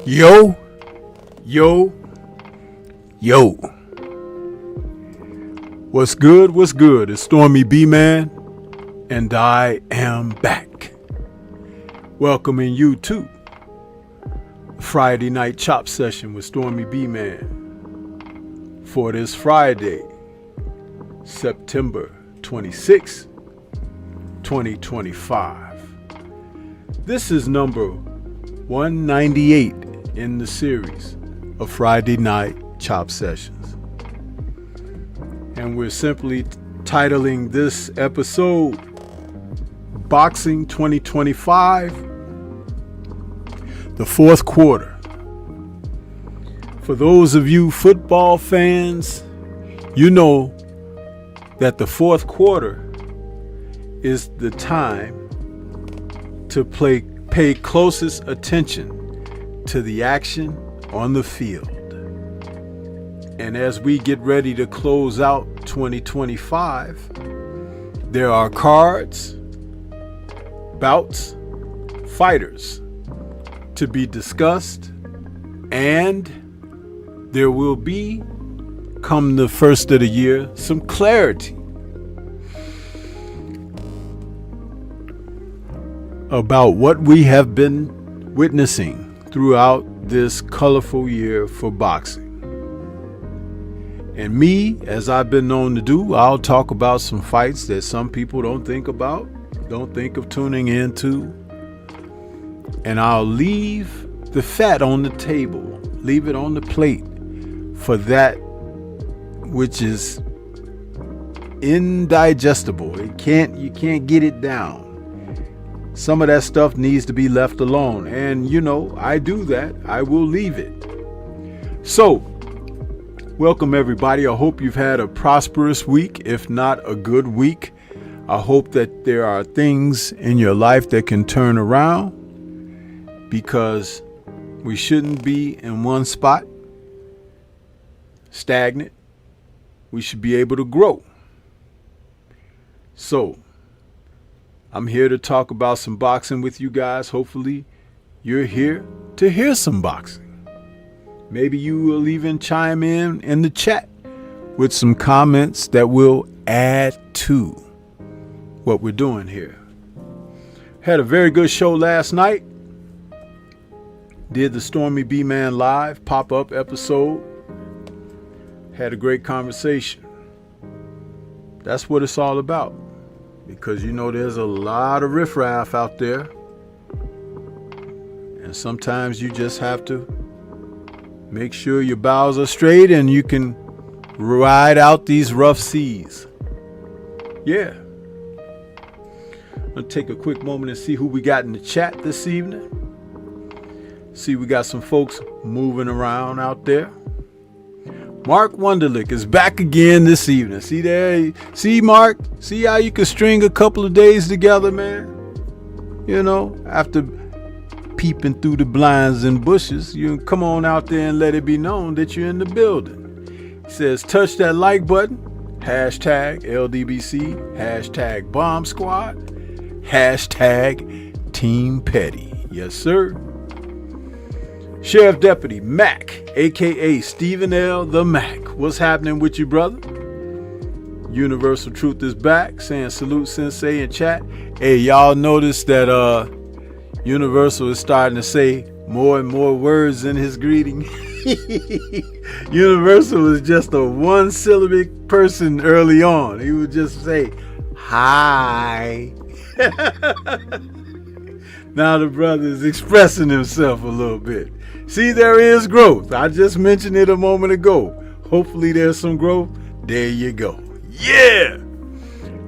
Yo, yo, yo. What's good? What's good? It's Stormy B-Man, and I am back. Welcoming you to Friday Night Chop Session with Stormy B-Man for this Friday, September 26, 2025. This is number 198 in the series of Friday Night Chop Sessions. And we're simply titling this episode Boxing 2025, the fourth quarter. For those of you football fans, you know that the fourth quarter is the time to pay closest attention to the action on the field. And as we get ready to close out 2025, there are cards, bouts, fighters to be discussed, and there will be, come the first of the year, some clarity about what we have been witnessing throughout this colorful year for boxing. And me, as I've been known to do, I'll talk about some fights that some people don't think about, don't think of tuning into, and I'll leave the fat on the table, leave it on the plate for that which is indigestible. You can't get it down. Some of that stuff needs to be left alone. And you know, I do that. I will leave it. So, welcome everybody. I hope you've had a prosperous week, if not a good week. I hope that there are things in your life that can turn around, because we shouldn't be in one spot, stagnant. We should be able to grow. So, I'm here to talk about some boxing with you guys. Hopefully, you're here to hear some boxing. Maybe you will even chime in the chat with some comments that will add to what we're doing here. Had a very good show last night. Did the Stormy B-Man Live pop-up episode. Had a great conversation. That's what it's all about. Because you know there's a lot of riffraff out there. And sometimes you just have to make sure your bows are straight and you can ride out these rough seas. Yeah. I'll take a quick moment and see who we got in the chat this evening. See, we got some folks moving around out there. Mark Wunderlich is back again this evening. See there? See, Mark? See how you can string a couple of days together, man? You know, after peeping through the blinds and bushes, you can come on out there and let it be known that you're in the building. It says, touch that like button. Hashtag LDBC. Hashtag Bomb Squad. Hashtag Team Petty. Yes, sir. Sheriff Deputy Mac, a.k.a. Stephen L. the Mac. What's happening with you, brother? Universal Truth is back, saying salute Sensei in chat. Hey, y'all notice that Universal is starting to say more and more words in his greeting. Universal was just a one-syllabic person early on. He would just say, hi. Now the brother is expressing himself a little bit. See, there is growth. I just mentioned it a moment ago. Hopefully there's some growth. There you go. Yeah!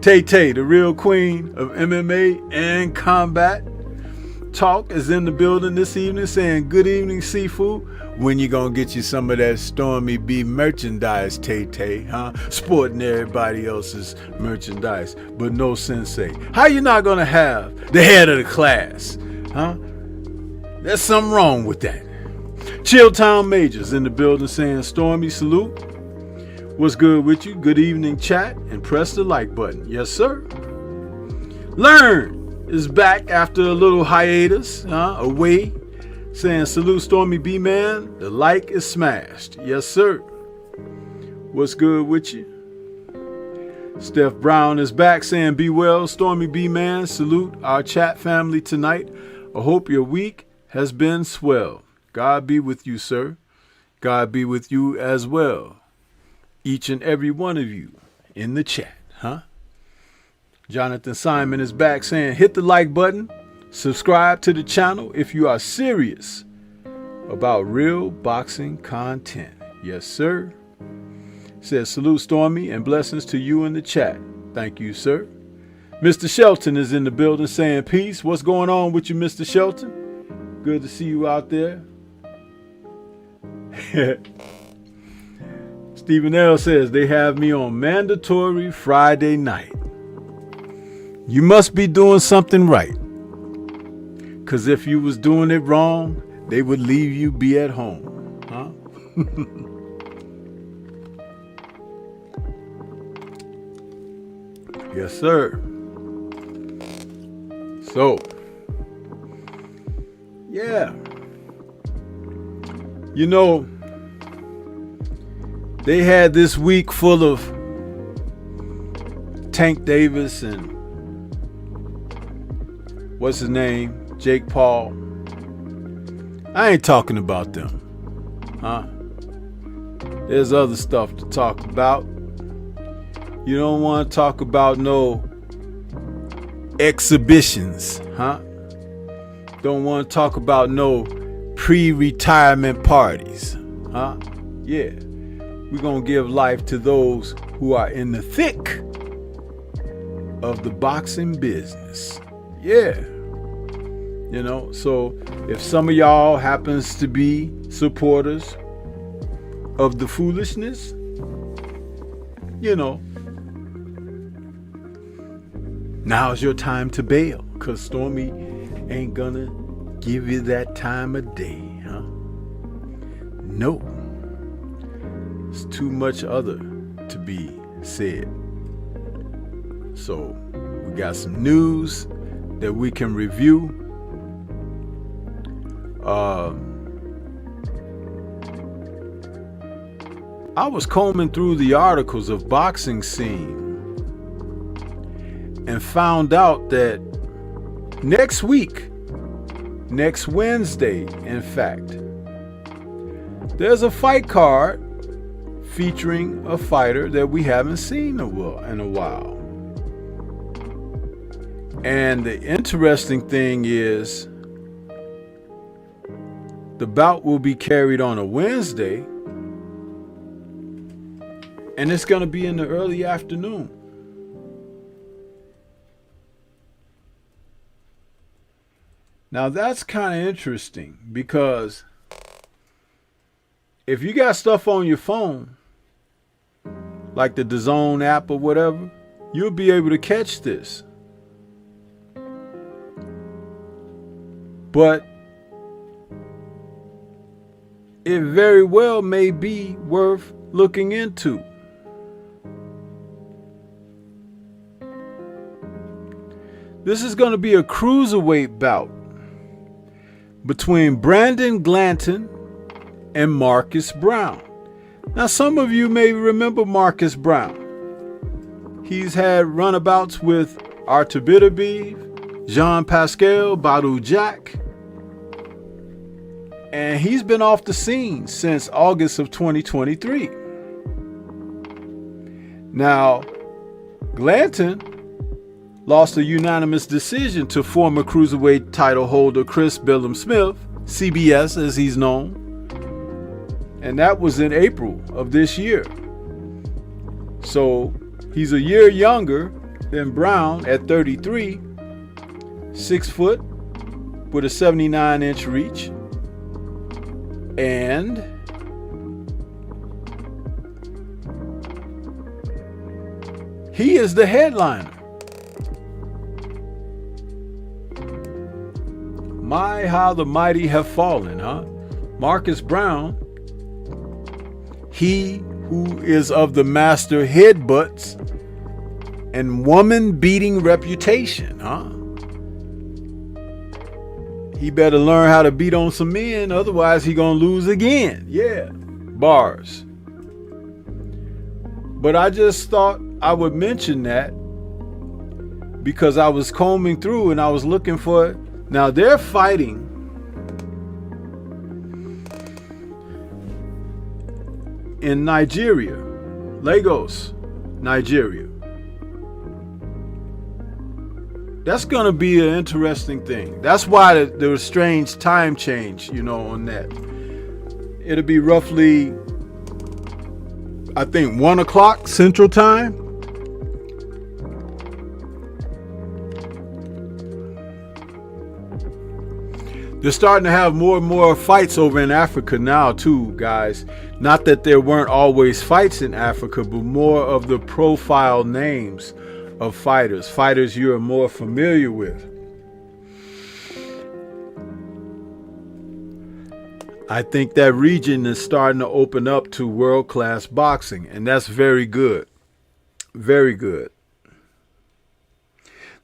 Tay-Tay, the real queen of MMA and combat talk, is in the building this evening saying, good evening, Sifu. When you gonna get you some of that Stormy B merchandise, Tay-Tay, huh? Sporting everybody else's merchandise, but no Sensei. How you not gonna have the head of the class, huh? There's something wrong with that. Chilltown Majors in the building saying, Stormy, salute. What's good with you? Good evening, chat, and press the like button. Yes, sir. Learn is back after a little hiatus, away saying salute Stormy B man. The like is smashed. Yes, sir. What's good with you? Steph Brown is back saying be well, Stormy B man. Salute our chat family tonight. I hope your week has been swell. God be with you, sir. God be with you as well. Each and every one of you in the chat, huh? Jonathan Simon is back saying hit the like button. Subscribe to the channel if you are serious about real boxing content. Yes, sir. Says salute Stormy and blessings to you in the chat. Thank you, sir. Mr. Shelton is in the building saying peace. What's going on with you, Mr. Shelton? Good to see you out there. Stephen L says they have me on mandatory Friday night. You must be doing something right. Because if you was doing it wrong, they would leave you be at home. Huh? Yes, sir. So, yeah. You know, they had this week full of Tank Davis and what's his name? Jake Paul. I ain't talking about them. Huh? There's other stuff to talk about. You don't want to talk about no exhibitions, huh? Don't want to talk about no pre-retirement parties, huh? Yeah. We're going to give life to those who are in the thick of the boxing business. Yeah. You know, so if some of y'all happens to be supporters of the foolishness, you know, now's your time to bail, because Stormy ain't gonna give you that time of day, huh? No. It's too much other to be said. So we got some news that we can review. I was combing through the articles of Boxing Scene and found out that next week, next Wednesday, in fact, there's a fight card featuring a fighter that we haven't seen in a while. And the interesting thing is, the bout will be carried on a Wednesday, and it's going to be in the early afternoon. Now that's kind of interesting, because if you got stuff on your phone, like the DAZN app or whatever, you'll be able to catch this. But it very well may be worth looking into. This is going to be a cruiserweight bout between Brandon Glanton and Marcus Brown. Now, some of you may remember Marcus Brown. He's had runabouts with Artur Beterbiev, Jean-Pascal Badou Jack, and he's been off the scene since August of 2023. Now, Glanton lost a unanimous decision to former cruiserweight title holder Chris Billum-Smith, CBS as he's known, and that was in April of this year. So he's a year younger than Brown at 33, 6 foot with a 79-inch reach, and he is the headliner. My, how the mighty have fallen, huh? Marcus Brown, he who is of the master headbutts and woman-beating reputation, huh? he better learn how to beat on some men, otherwise he gonna lose again. Yeah, bars. But I just thought I would mention that because I was combing through and I was looking for it. Now they're fighting in Nigeria, Lagos, Nigeria. That's going to be an interesting thing. That's why there was strange time change, on that. It'll be roughly, I think, 1 o'clock Central Time. They're starting to have more and more fights over in Africa now, too, guys. Not that there weren't always fights in Africa, but more of the profile names of fighters you're more familiar with. I think that region is starting to open up to world-class boxing, and that's very good. Very good.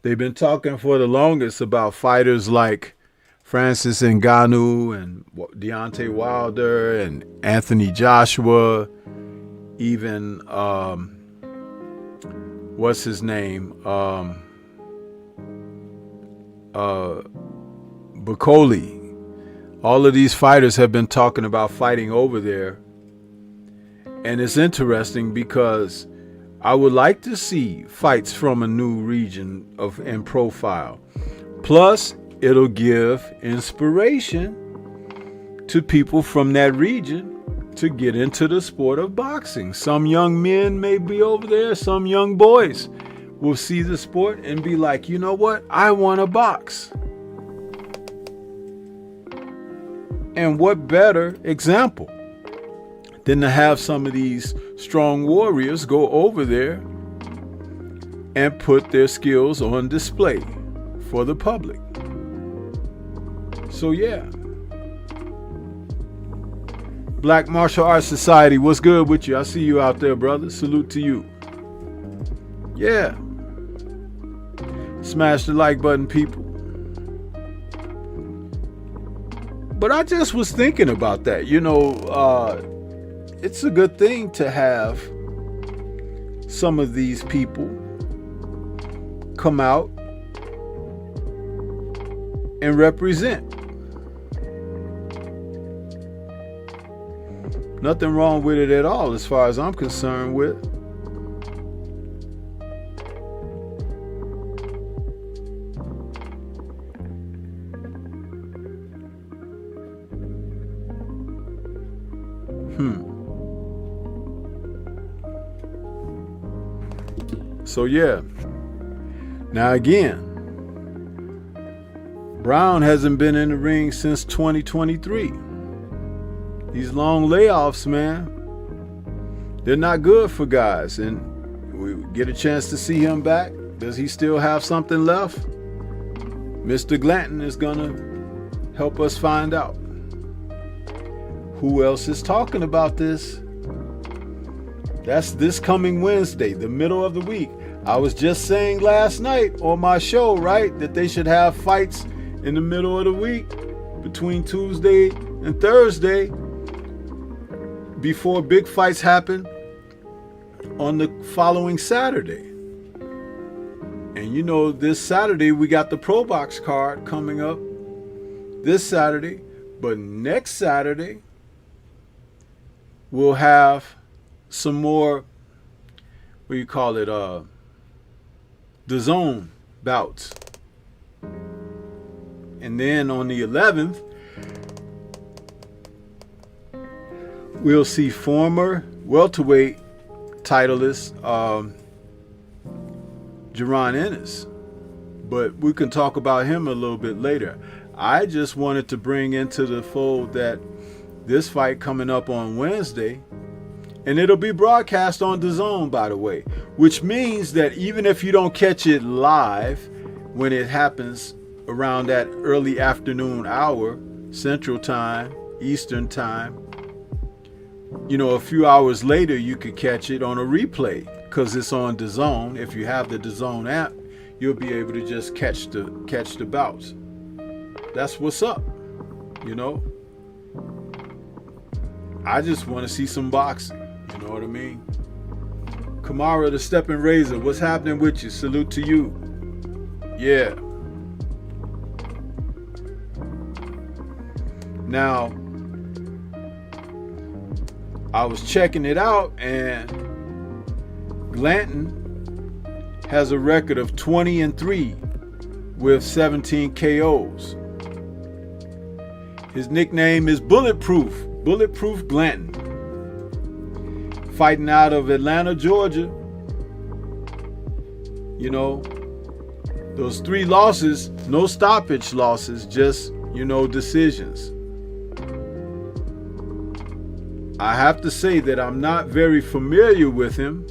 They've been talking for the longest about fighters like Francis Ngannou and Deontay Wilder and Anthony Joshua, even what's his name? Bacoli. All of these fighters have been talking about fighting over there. And it's interesting because I would like to see fights from a new region in profile. Plus, it'll give inspiration to people from that region to get into the sport of boxing. Some young men may be over there. Some young boys will see the sport and be like, you know what? I want to box. And what better example than to have some of these strong warriors go over there and put their skills on display for the public. So yeah. Black Martial Arts Society, what's good with you? I see you out there, brother. Salute to you. Yeah. Smash the like button, people. But I just was thinking about that. It's a good thing to have some of these people come out and represent. Nothing wrong with it at all as far as I'm concerned with. So yeah. Now again, Brown hasn't been in the ring since 2023. These long layoffs, man, they're not good for guys. And we get a chance to see him back. Does he still have something left? Mr. Glanton is going to help us find out. Who else is talking about this? That's this coming Wednesday, the middle of the week. I was just saying last night on my show, right, that they should have fights in the middle of the week between Tuesday and Thursday before big fights happen on the following Saturday. And this Saturday we got the Pro Box card coming up this Saturday, but next Saturday we'll have some more, what do you call it, the zone bouts. And then on the 11th, we'll see former welterweight titleist Jaron Ennis. But we can talk about him a little bit later. I just wanted to bring into the fold that this fight coming up on Wednesday, and it'll be broadcast on DAZN, by the way, which means that even if you don't catch it live when it happens around that early afternoon hour, Central Time, Eastern Time, a few hours later you could catch it on a replay because it's on DAZN. If you have the DAZN app, you'll be able to just catch the bouts. that's what's up. I just want to see some boxing. You know what I mean? Kamara the Stepping Razor, what's happening with you? Salute to you. Yeah. Now, I was checking it out, and Glanton has a record of 20-3 with 17 KOs. His nickname is Bulletproof Glanton. Fighting out of Atlanta, Georgia. Those 3 losses, no stoppage losses, just, decisions. I have to say that I'm not very familiar with him,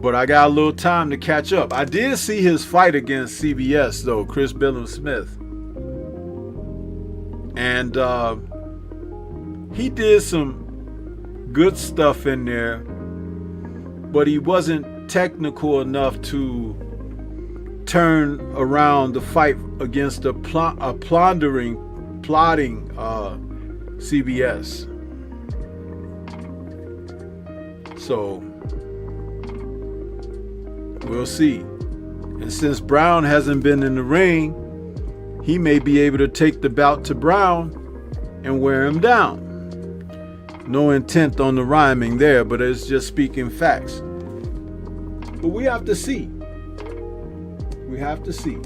but I got a little time to catch up. I did see his fight against CBS, though, Chris Billum-Smith. And he did some good stuff in there, but he wasn't technical enough to turn around the fight against a plotting CBS. So we'll see. And since Brown hasn't been in the ring, he may be able to take the bout to Brown and wear him down. No intent on the rhyming there, but it's just speaking facts. But we have to see. We have to see.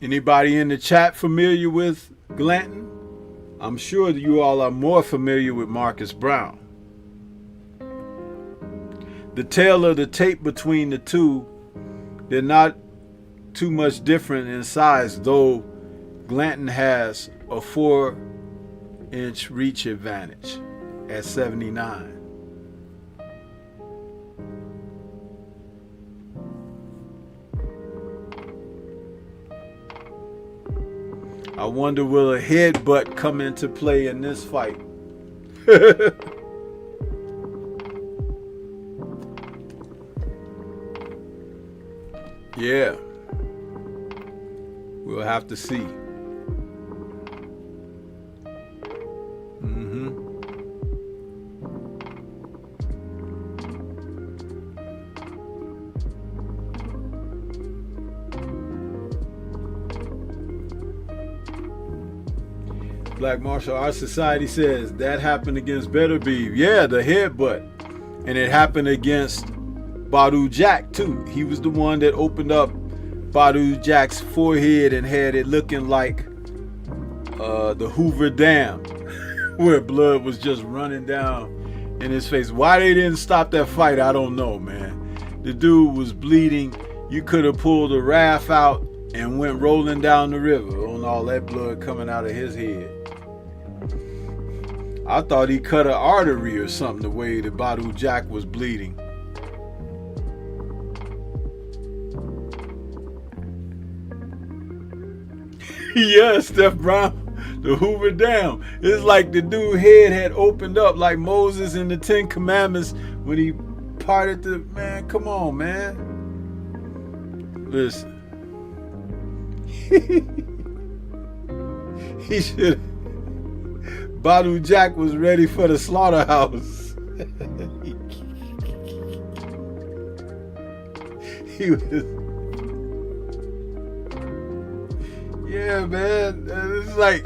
Anybody in the chat familiar with Glanton? I'm sure that you all are more familiar with Marcus Brown. The tale of the tape between the two, they're not too much different in size, though Glanton has a 4-inch reach advantage at 79. I wonder, will a headbutt come into play in this fight? Yeah. We'll have to see. Black Martial Arts Society says that happened against Beterbiev. Yeah, the headbutt. And it happened against Badu Jack too. He was the one that opened up Badu Jack's forehead and had it looking like the Hoover Dam, where blood was just running down in his face. Why they didn't stop that fight, I don't know, man. The dude was bleeding. You could have pulled a raft out and went rolling down the river on all that blood coming out of his head. I thought he cut an artery or something, the way that Badu Jack was bleeding. Yeah, Steph Brown, the Hoover Dam. It's like the dude's head had opened up like Moses in the 10 Commandments when he parted the... Man, come on, man. Listen. He should... Badu Jack was ready for the slaughterhouse. He was... Yeah, man. It's like...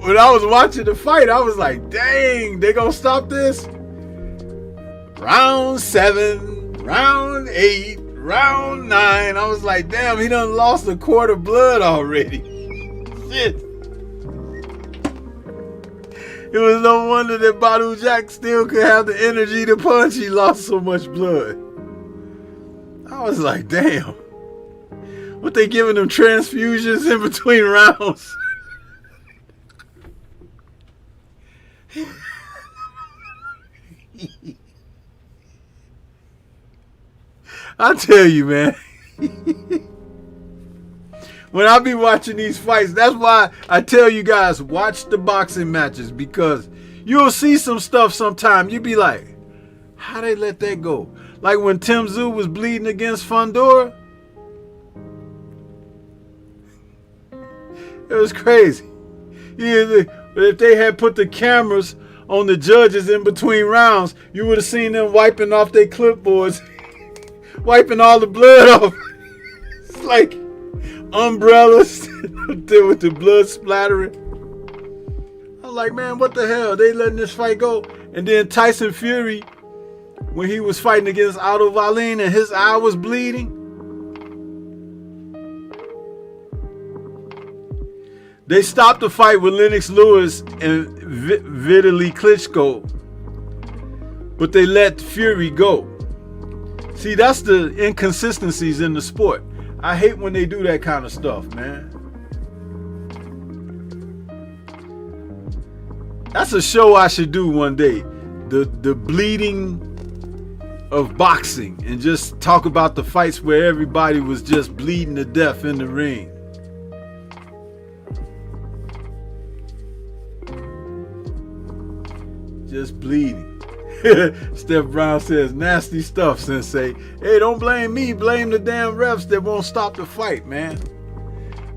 when I was watching the fight, I was like, dang, they gonna stop this? Round 7, round 8, round 9. I was like, damn, he done lost a quart of blood already. Shit. It was no wonder that Badu Jack still could have the energy to punch. He lost so much blood. I was like, damn. What, they giving them transfusions in between rounds? I tell you, man. When I be watching these fights, that's why I tell you guys, watch the boxing matches, because you'll see some stuff sometime. You be like, how they let that go? Like when Tim Tszyu was bleeding against Fundora. It was crazy. If they had put the cameras on the judges in between rounds, you would have seen them wiping off their clipboards, wiping all the blood off. It's like umbrellas with the blood splattering. I was like, man, what the hell? They letting this fight go? And then Tyson Fury, when he was fighting against Otto Wallin and his eye was bleeding, they stopped the fight with Lennox Lewis and Vitaly Klitschko, but they let Fury go. See, that's the inconsistencies in the sport. I hate when they do that kind of stuff, man. That's a show I should do one day. The bleeding of boxing, and just talk about the fights where everybody was just bleeding to death in the ring. Just bleeding. Steph Brown says, nasty stuff, Sensei. Hey, don't blame me. Blame the damn refs that won't stop the fight, man.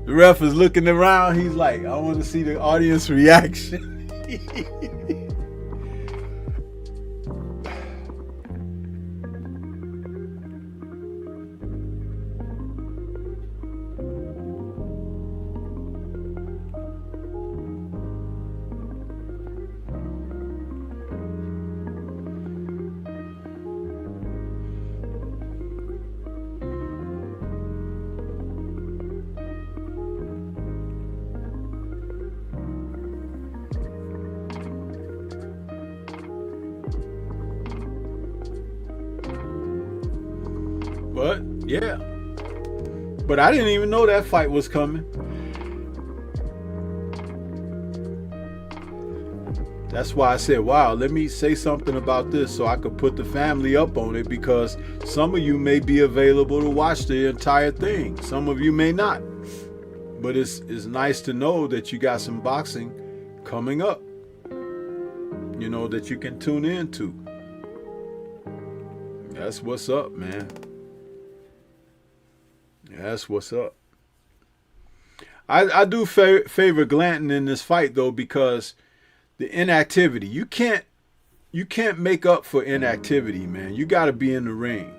The ref is looking around. He's like, I want to see the audience reaction. But yeah, but I didn't even know that fight was coming. That's why I said, wow, let me say something about this so I could put the family up on it, because some of you may be available to watch the entire thing. Some of you may not. But it's nice to know that you got some boxing coming up, you know, that you can tune into. That's what's up, man. That's what's up. I do favor Glanton in this fight, though, because the inactivity, you can't make up for inactivity, man. You got to be in the ring.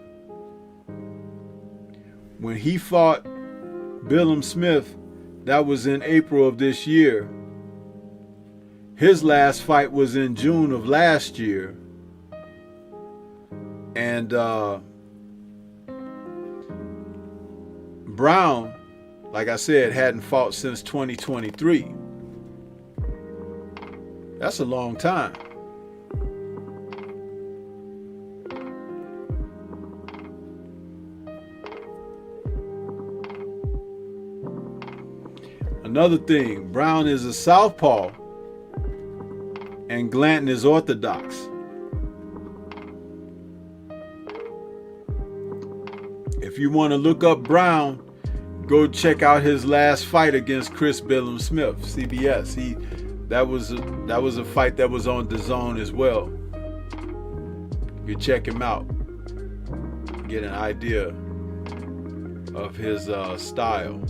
When he fought Billum Smith, that was in April of this year. His last fight was in June of last year. And Brown, like I said, hadn't fought since 2023. That's a long time. Another thing, Brown is a southpaw and Glanton is orthodox. If you want to look up Brown, go check out his last fight against Chris Billum Smith, CBS. That was a fight that was on DAZN as well. You check him out, get an idea of his style.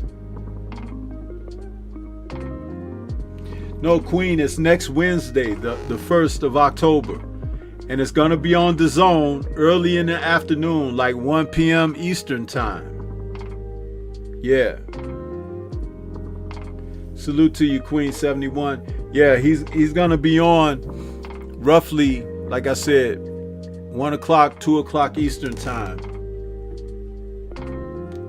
No, Queen, it's next Wednesday, the 1st of October. And it's going to be on DAZN early in the afternoon, like 1 p.m. Eastern time. Yeah. Salute to you, Queen 71. Yeah, he's going to be on roughly, like I said, 1 o'clock, 2 o'clock Eastern time.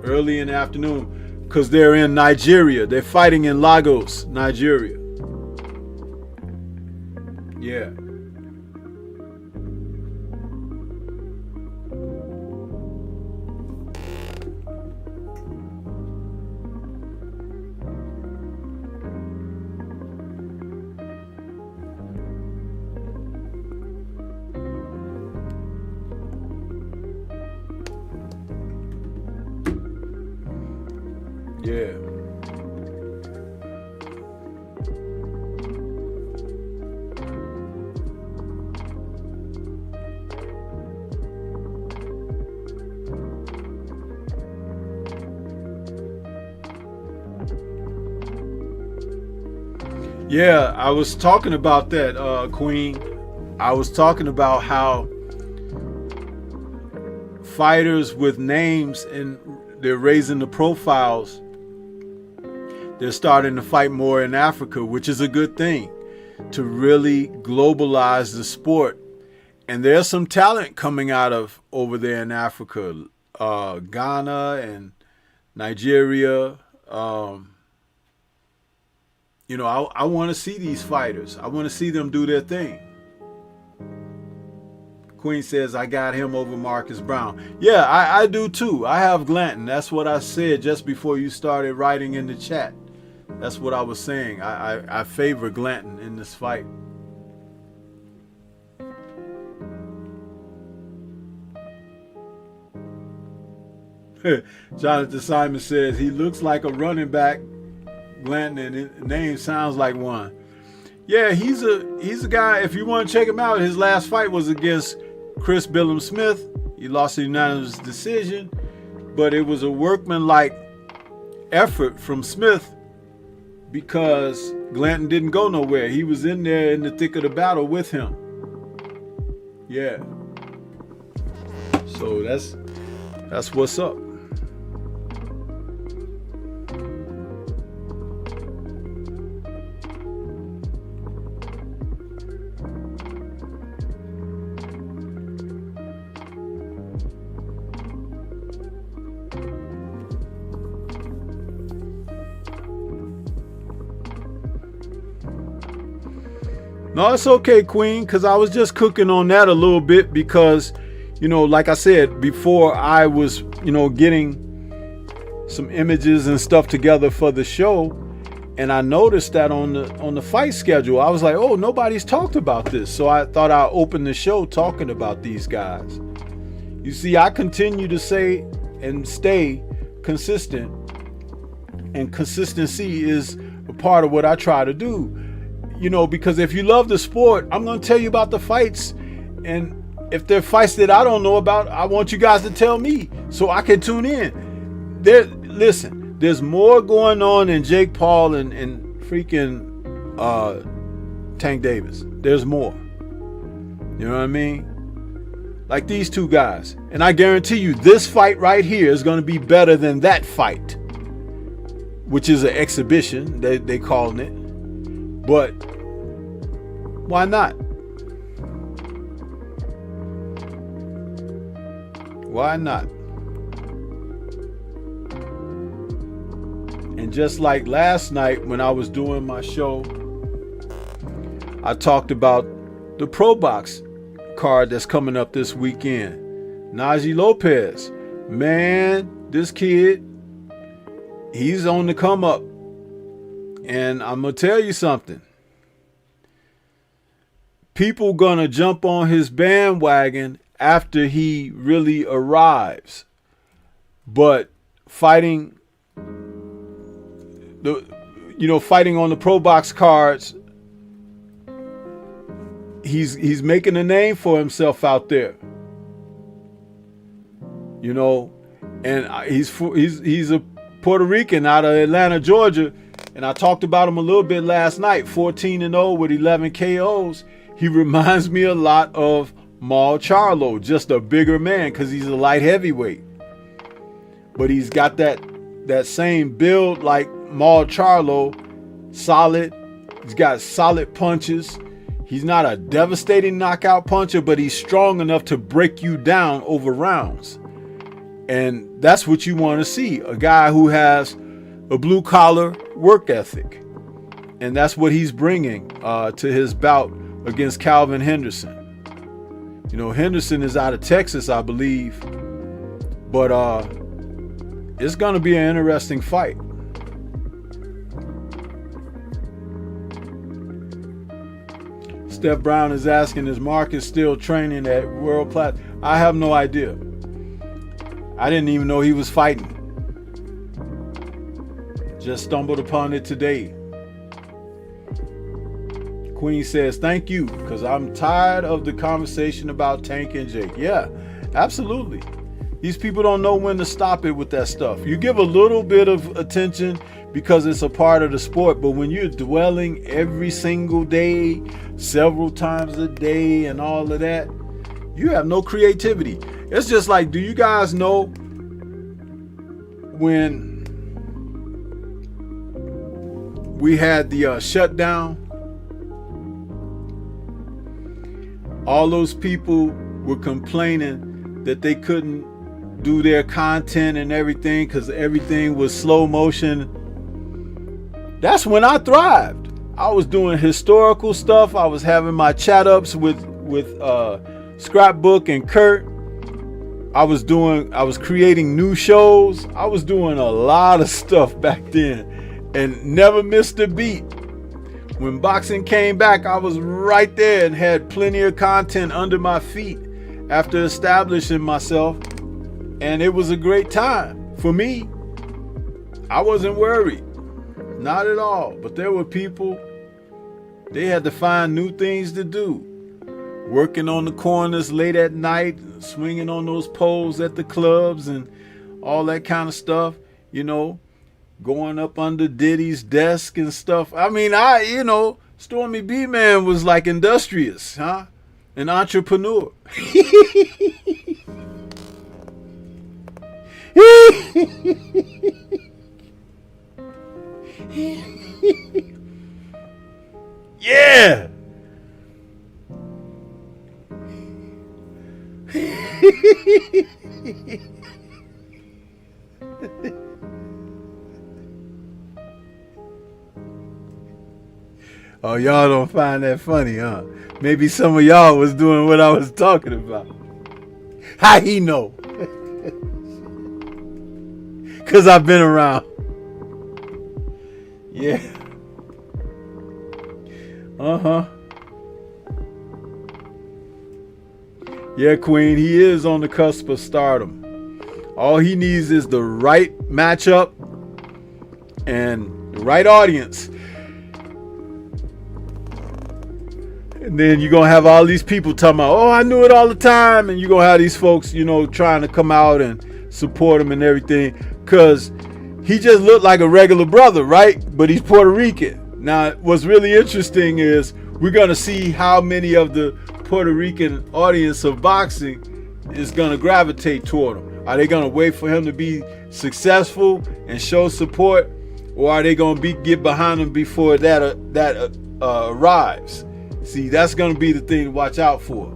Early in the afternoon, because they're in Nigeria. They're fighting in Lagos, Nigeria. Yeah. Yeah. Yeah, I was talking about that, Queen. I was talking about how fighters with names and they're raising the profiles. They're starting to fight more in Africa, which is a good thing to really globalize the sport. And there's some talent coming out of over there in Africa, Ghana and Nigeria. I want to see these fighters. I want to see them do their thing. Queen says, I got him over Marcus Brown. Yeah, I do too. I have Glanton. That's what I said just before you started writing in the chat. That's what I was saying. I favor Glanton in this fight. Jonathan Simon says, he looks like a running back. Glanton, and his name sounds like one. Yeah, he's a guy. If you want to check him out, his last fight was against Chris Billum Smith. He lost a unanimous decision, but it was a workmanlike effort from Smith because Glanton didn't go nowhere. He was in there in the thick of the battle with him. Yeah. So that's what's up. No, it's okay, Queen, because I was just cooking on that a little bit because, like I said, before I was, getting some images and stuff together for the show, and I noticed that on the fight schedule, I was like, oh, nobody's talked about this. So I thought I'd open the show talking about these guys. You see, I continue to say and stay consistent, and consistency is a part of what I try to do. Because if you love the sport, I'm going to tell you about the fights. And if there are fights that I don't know about, I want you guys to tell me so I can tune in. Listen, there's more going on than Jake Paul and freaking Tank Davis. There's more. You know what I mean? Like these two guys. And I guarantee you this fight right here is going to be better than that fight, which is an exhibition, they calling it. But why not? Why not? And just like last night when I was doing my show, I talked about the Pro Box card that's coming up this weekend. Najee Lopez. Man, this kid, he's on the come up. And I'm going to tell you something. People going to jump on his bandwagon after he really arrives. But fighting on the Pro Box cards, he's making a name for himself out there. And he's a Puerto Rican out of Atlanta, Georgia. And I talked about him a little bit last night, 14-0 with 11 KOs. He reminds me a lot of Maul Charlo, just a bigger man because he's a light heavyweight. But he's got that same build like Maul Charlo, solid. He's got solid punches. He's not a devastating knockout puncher, but he's strong enough to break you down over rounds. And that's what you want to see, a guy who has a blue-collar work ethic. And that's what he's bringing to his bout against Calvin Henderson. Henderson is out of Texas, I believe. But it's going to be an interesting fight. Steph Brown is asking, is Marcus still training at World Class? I have no idea. I didn't even know he was fighting. Just stumbled upon it today. Queen says, thank you, because I'm tired of the conversation about Tank and Jake. Yeah, absolutely. These people don't know when to stop it with that stuff. You give a little bit of attention because it's a part of the sport, but when you're dwelling every single day, several times a day, and all of that, you have no creativity. It's just like, do you guys know when we had the shutdown? All those people were complaining that they couldn't do their content and everything because everything was slow motion. That's when I thrived. I was doing historical stuff. I was having my chat ups with Scrapbook and Kurt. I was creating new shows. I was doing a lot of stuff back then and never missed a beat. When boxing came back, I was right there and had plenty of content under my feet after establishing myself. And it was a great time. For me, I wasn't worried. Not at all. But there were people, they had to find new things to do. Working on the corners late at night, swinging on those poles at the clubs and all that kind of stuff, you know. Going up under Diddy's desk and stuff. I mean, Stormy B Man was like industrious, huh? An entrepreneur. Yeah. Oh, y'all don't find that funny, huh? Maybe some of y'all was doing what I was talking about. How he know? Because I've been around. Yeah. Uh-huh. Yeah, Queen, he is on the cusp of stardom. All he needs is the right matchup and the right audience. And then you're going to have all these people talking about, oh, I knew it all the time. And you're going to have these folks, trying to come out and support him and everything. Because he just looked like a regular brother, right? But he's Puerto Rican. Now, what's really interesting is we're going to see how many of the Puerto Rican audience of boxing is going to gravitate toward him. Are they going to wait for him to be successful and show support? Or are they going to get behind him before that arrives? See, that's going to be the thing to watch out for.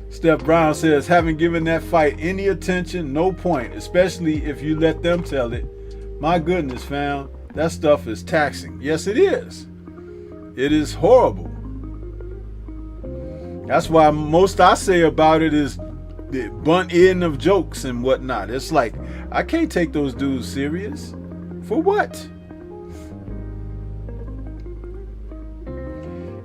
Steph Brown says, haven't given that fight any attention, no point, especially if you let them tell it. My goodness, fam, that stuff is taxing. Yes, it is. It is horrible. That's why most I say about it is the bunt end of jokes and whatnot. It's like, I can't take those dudes serious. For what?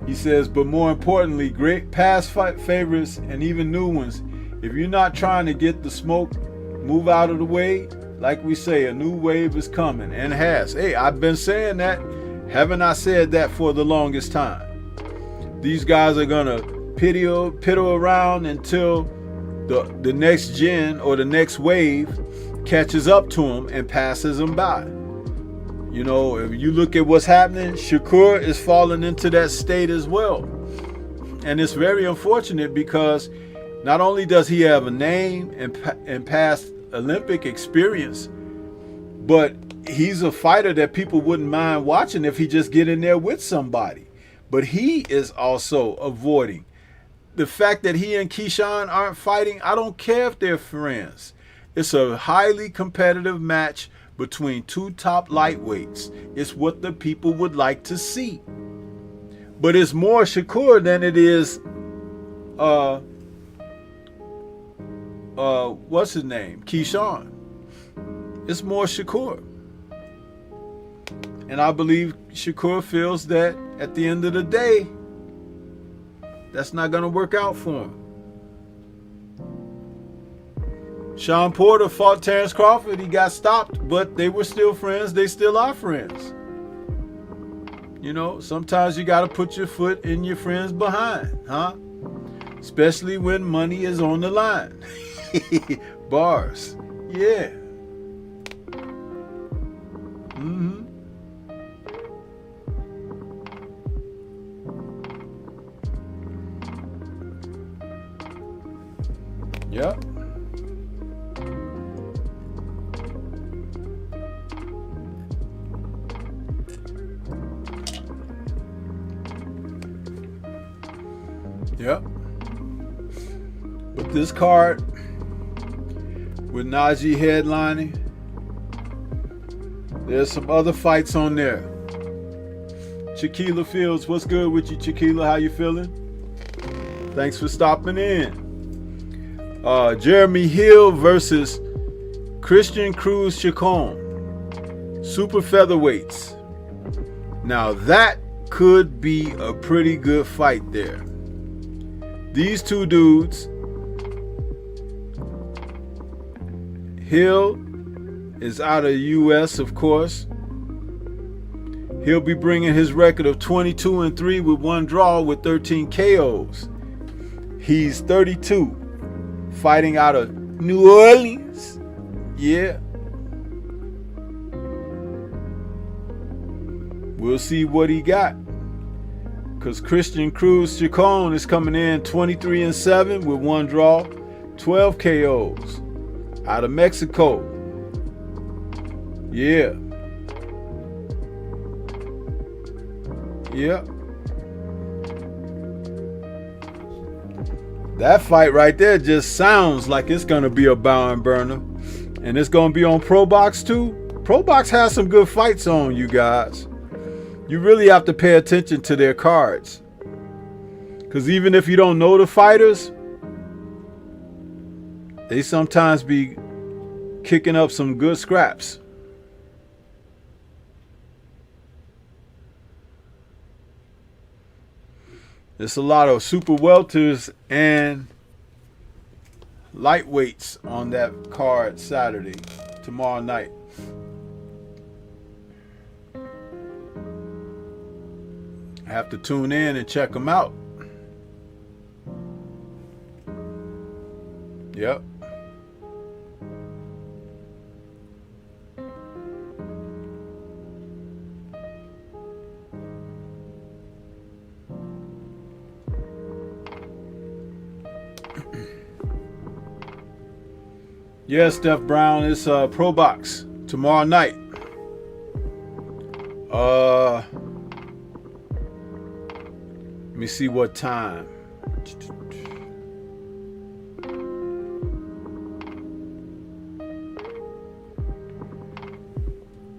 He says, but more importantly, great past fight favorites and even new ones. If you're not trying to get the smoke, move out of the way. Like we say, a new wave is coming and has. Hey, I've been saying that. Haven't I said that for the longest time? These guys are going to piddle around until the next gen or the next wave catches up to them and passes them by. If you look at what's happening, Shakur is falling into that state as well. And it's very unfortunate because not only does he have a name and past Olympic experience, but he's a fighter that people wouldn't mind watching if he just get in there with somebody. But he is also avoiding. The fact that he and Keyshawn aren't fighting, I don't care if they're friends. It's a highly competitive match between two top lightweights. It's what the people would like to see. But it's more Shakur than it is what's his name? Keyshawn. It's more Shakur. And I believe Shakur feels that at the end of the day, that's not going to work out for him. Sean Porter fought Terrence Crawford. He got stopped, but they were still friends. They still are friends. You know, sometimes you got to put your foot in your friend's behind, huh? Especially when money is on the line. Bars. Yeah. Mm-hmm. Yep. Yep. But this card with Najee headlining, there's some other fights on there. Chiquila Fields, what's good with you, Chiquila? How you feeling? Thanks for stopping in. Jeremy Hill versus Christian Cruz Chacon, super featherweights. Now that could be a pretty good fight there. These two dudes, Hill is out of the U.S., of course. He'll be bringing his record of 22-3 with one draw with 13 KOs. He's 32, fighting out of New Orleans. Yeah. We'll see what he got. Because Christian Cruz Chacon is coming in 23-7 with one draw, 12 KOs out of Mexico. Yeah. Yeah. That fight right there just sounds like it's going to be a barn burner. And it's going to be on ProBox too. ProBox has some good fights on, you guys. You really have to pay attention to their cards. Because even if you don't know the fighters, they sometimes be kicking up some good scraps. There's a lot of super welters and lightweights on that card Saturday, tomorrow night. I have to tune in and check them out. Yep. Yeah, Steph Brown, it's ProBox tomorrow night. Let me see what time.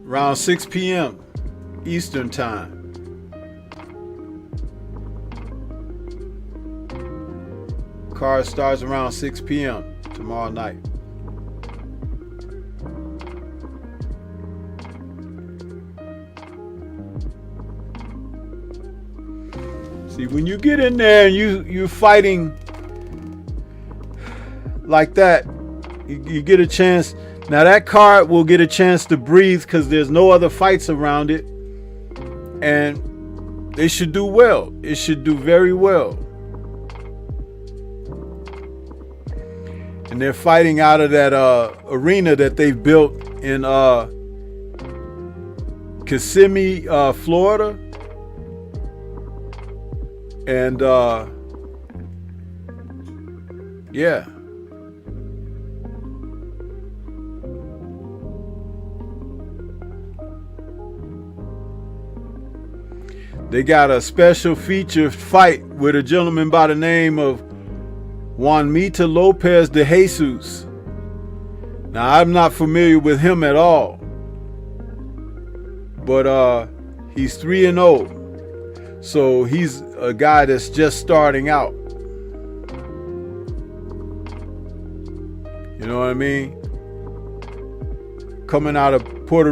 Around 6 p.m. Eastern time. Card starts around 6 p.m. tomorrow night. See, when you get in there and you're fighting like that, you get a chance. Now that card will get a chance to breathe because there's no other fights around it. And they should do well. It should do very well. And they're fighting out of that arena that they've built in Kissimmee, Florida. And yeah. They got a special feature fight with a gentleman by the name of Juanmita Lopez de Jesus. Now, I'm not familiar with him at all. But he's 3-0. So he's a guy that's just starting out. You know what I mean? Coming out of Puerto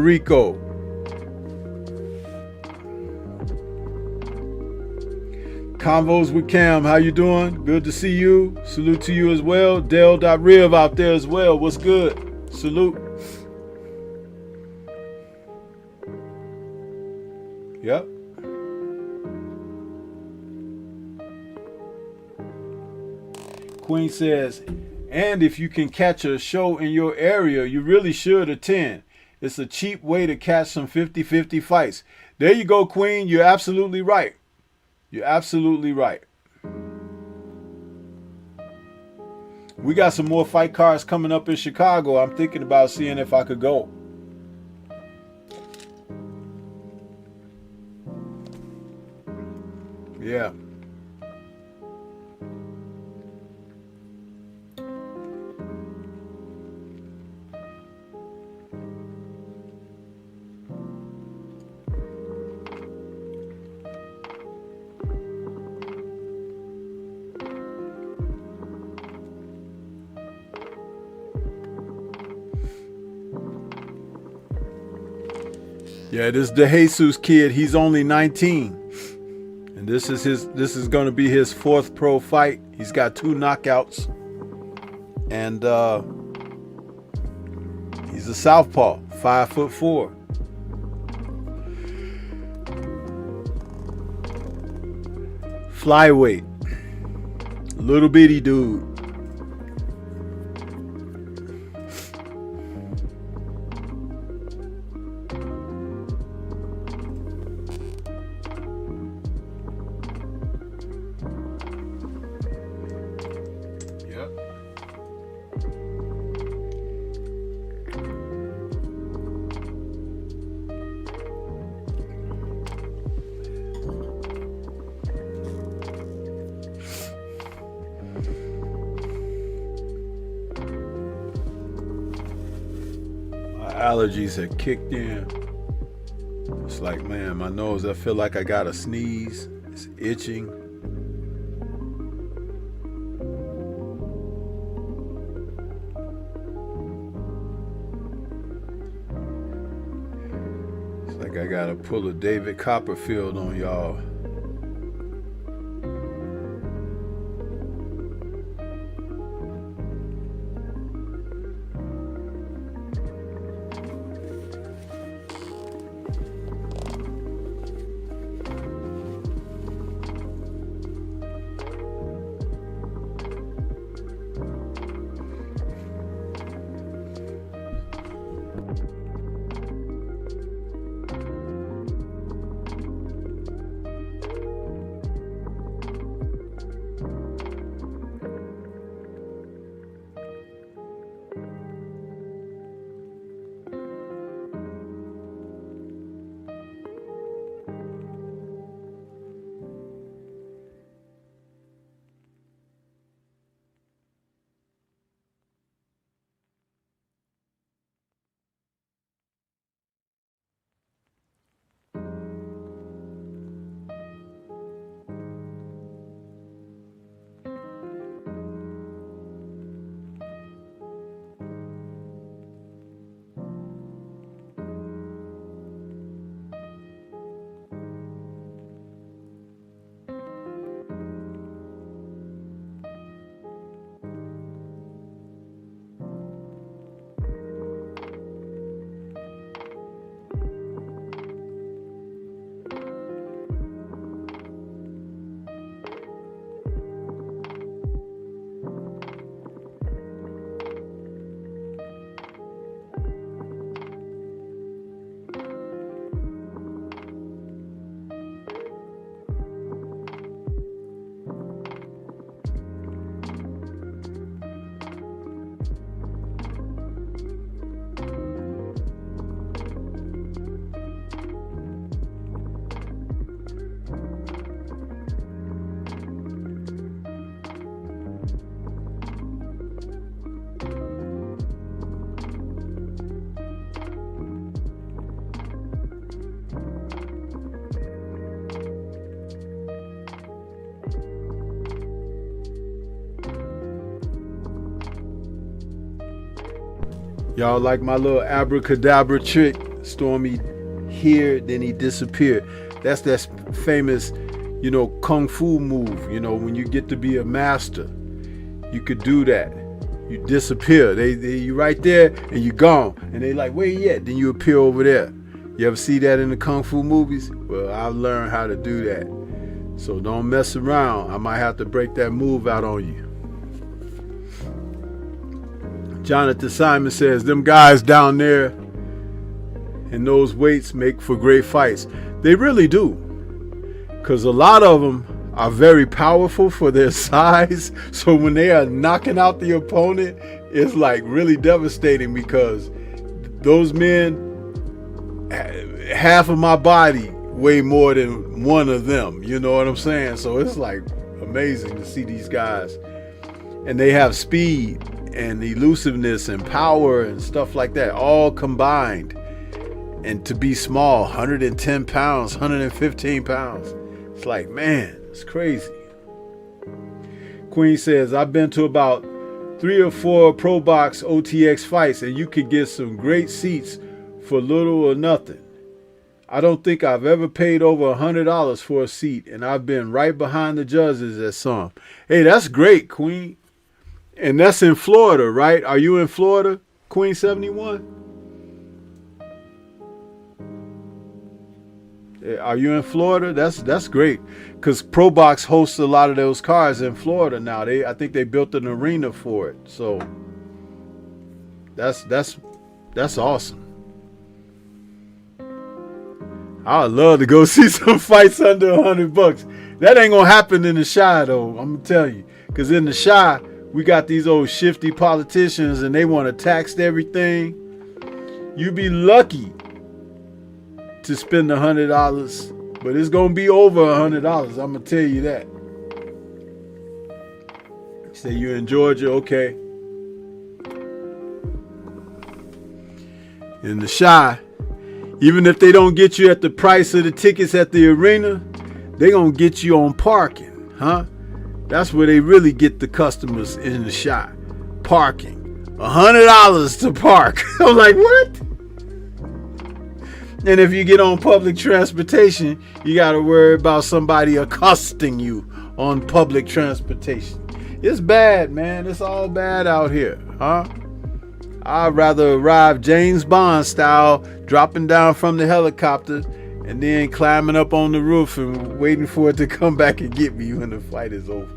Convos with Cam, how you doing? Good to see you. Salute to you as well. Dale.Riv out there as well. What's good? Salute. Yep. Queen says, and if you can catch a show in your area, you really should attend. It's a cheap way to catch some 50-50 fights. There you go, Queen. You're absolutely right. You're absolutely right. We got some more fight cards coming up in Chicago. I'm thinking about seeing if I could go. Yeah. Yeah, this DeJesus kid, he's only 19. And this is going to be his 4th pro fight. He's got 2 knockouts. And he's a southpaw, 5'4". Flyweight. Little bitty dude. Allergies had kicked in. It's like, man, my nose, I feel like I got a sneeze. It's itching. It's like I gotta pull a David Copperfield on y'all. Y'all like my little abracadabra trick? Stormy here, then he disappeared. That's that famous kung fu move. When you get to be a master, you could do that. You disappear. You right there and you gone. And they like, where you at? Then you appear over there. You ever see that in the kung fu movies? Well, I've learned how to do that. So don't mess around. I might have to break that move out on you. Jonathan Simon says, them guys down there in those weights make for great fights. They really do. Because a lot of them are very powerful for their size. So when they are knocking out the opponent, it's like really devastating, because those men, half of my body weigh more than one of them. You know what I'm saying? So it's like amazing to see these guys. And they have speed and elusiveness and power and stuff like that all combined. And to be small, 110 pounds, 115 pounds. It's like, man, it's crazy. Queen says, I've been to about 3 or 4 Pro Box OTX fights, and you could get some great seats for little or nothing. I don't think I've ever paid over $100 for a seat, and I've been right behind the judges at some. Hey, that's great, Queen. And that's in Florida, right? Are you in Florida, Queen 71? Are you in Florida? That's great, because Pro Box hosts a lot of those cars in Florida now. I think they built an arena for it. So that's awesome. I'd love to go see some fights under $100. That ain't gonna happen in the Chi though. I'm gonna tell you, because in the Chi we got these old shifty politicians and they want to tax everything. You be lucky to spend $100, but it's gonna be over $100. I'm gonna tell you that. Say you in Georgia, okay? In the Chi, even if they don't get you at the price of the tickets at the arena, they gonna get you on parking, huh? That's where they really get the customers in the Chi. Parking. $100 to park. I'm like, what? And if you get on public transportation, you got to worry about somebody accosting you on public transportation. It's bad, man. It's all bad out here, huh? I'd rather arrive James Bond style, dropping down from the helicopter and then climbing up on the roof and waiting for it to come back and get me when the fight is over.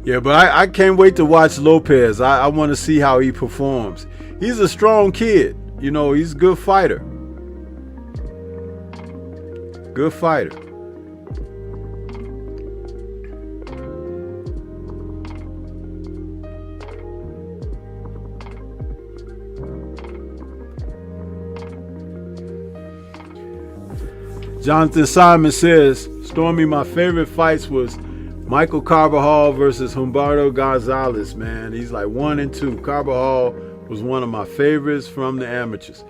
Yeah, but I can't wait to watch Lopez. I want to see how he performs. He's a strong kid. He's a good fighter. Good fighter. Jonathan Simon says, Stormy, my favorite fights was Michael Carbajal versus Humberto Gonzalez, man. He's like 1 and 2. Carbajal was one of my favorites from the amateurs.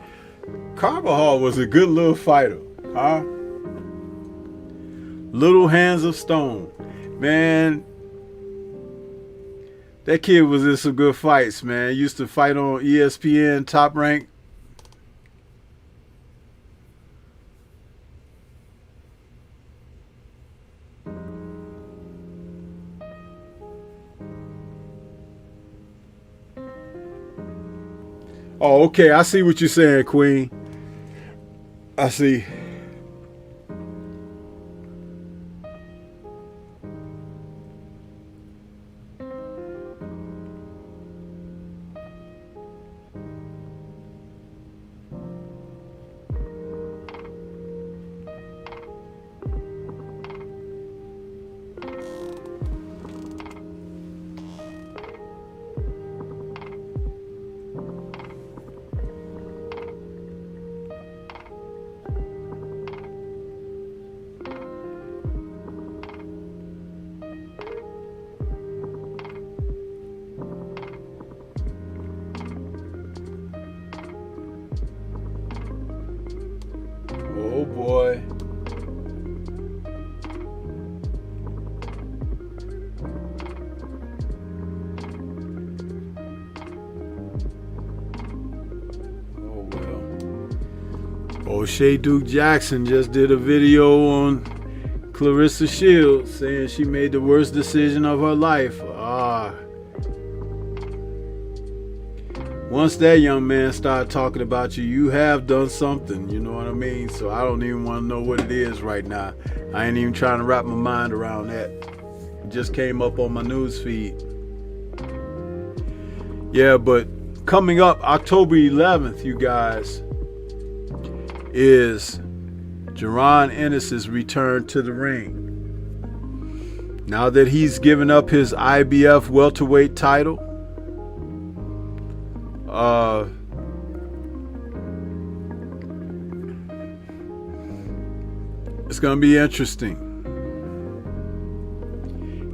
Carbajal was a good little fighter, huh? Little hands of stone. Man, that kid was in some good fights, man. He used to fight on ESPN, Top Rank. Oh, okay. I see what you're saying, Queen. I see. O'Shea Duke Jackson just did a video on Clarissa Shields saying she made the worst decision of her life. Once that young man started talking about you, you have done something, you know what I mean? So I don't even want to know what it is right now. I ain't even trying to wrap my mind around that. It just came up on my news feed. Yeah, but coming up October 11th, you guys, is Jaron Ennis's return to the ring. Now that he's given up his IBF welterweight title, it's going to be interesting.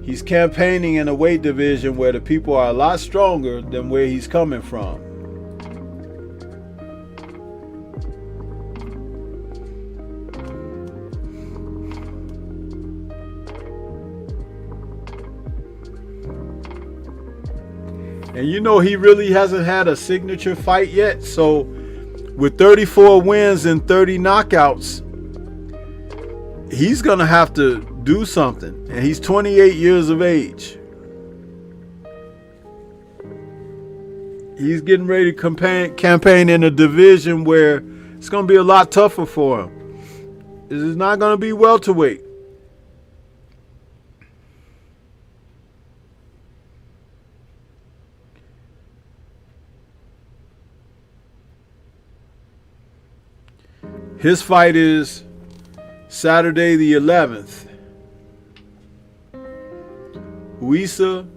He's campaigning in a weight division where the people are a lot stronger than where he's coming from. And you know, he really hasn't had a signature fight yet. So with 34 wins and 30 knockouts, he's going to have to do something. And he's 28 years of age. He's getting ready to campaign in a division where it's going to be a lot tougher for him. This is not going to be welterweight. His fight is Saturday the 11th. Huisa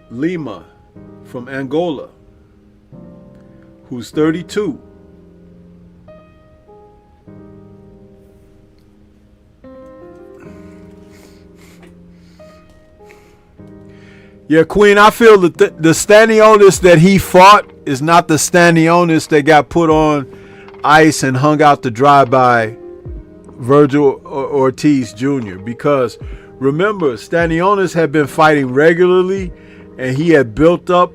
Lima from Angola, who's 32. Yeah, Queen, I feel that the Stanionis that he fought is not the Stanionis that got put on ice and hung out to dry by Virgil Ortiz Jr. Because remember, Stanionis had been fighting regularly and he had built up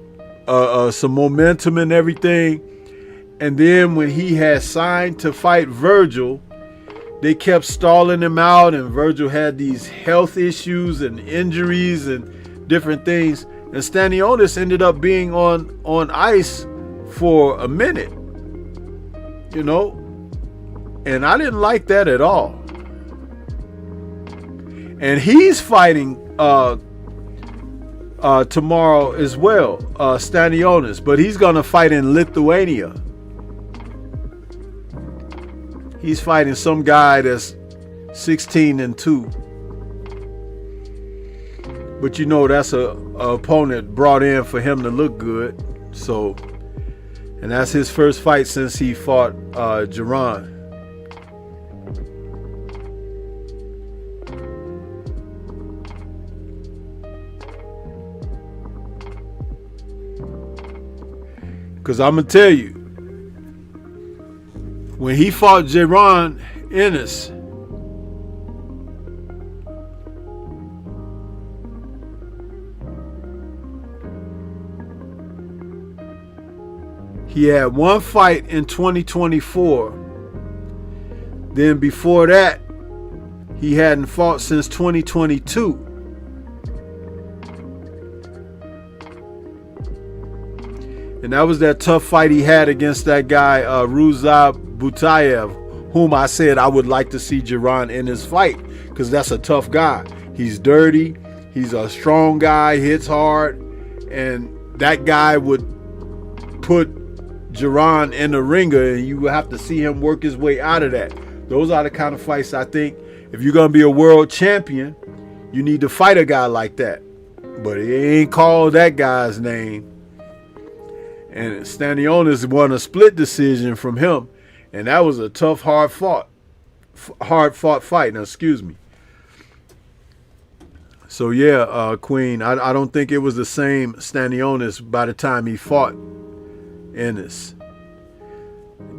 some momentum and everything. And then when he had signed to fight Virgil, they kept stalling him out, and Virgil had these health issues and injuries and different things. And Stanionis ended up being on ice for a minute. You know, and I didn't like that at all. And he's fighting tomorrow as well, Stanionis, but he's gonna fight in Lithuania. He's fighting some guy that's 16-2. But you know, that's a opponent brought in for him to look good. So, and that's his first fight since he fought Jaron. Because I'm going to tell you, when he fought Jaron Ennis, he had one fight in 2024. Then before that, he hadn't fought since 2022. And that was that tough fight he had against that guy, Ruzab Butayev, whom I said I would like to see Jaron in his fight, because that's a tough guy. He's dirty. He's a strong guy, hits hard. And that guy would put Jaron in the ringer, and you will have to see him work his way out of that. Those are the kind of fights I think, if you're going to be a world champion, you need to fight a guy like that. But he ain't called that guy's name. And Stanionis won a split decision from him, and that was a tough, hard fought fight. Now, excuse me. So yeah, Queen, I don't think it was the same Stanionis by the time he fought Ennis.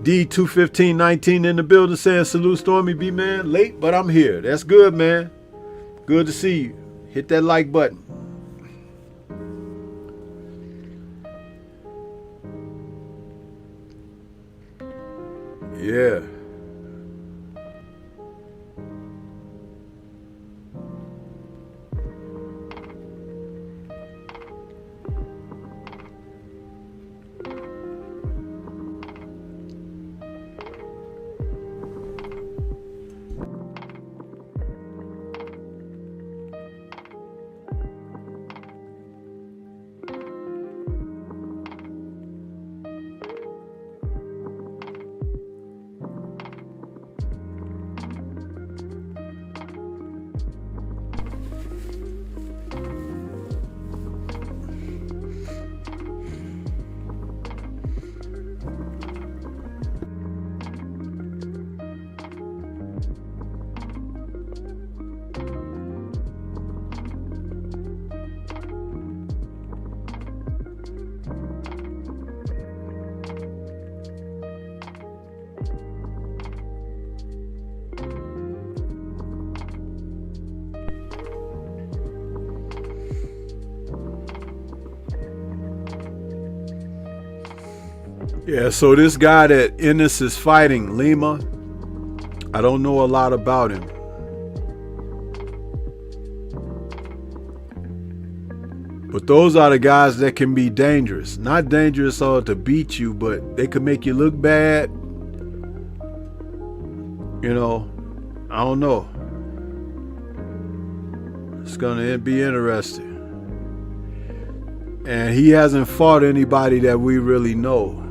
D21519 in the building saying salute Stormy B, man. Late, but I'm here. That's good, man. Good to see you. Hit that like button. Yeah. Yeah, so this guy that Ennis is fighting, Lima, I don't know a lot about him. But those are the guys that can be dangerous. Not dangerous to beat you, but they can make you look bad. You know, I don't know. It's going to be interesting. And he hasn't fought anybody that we really know.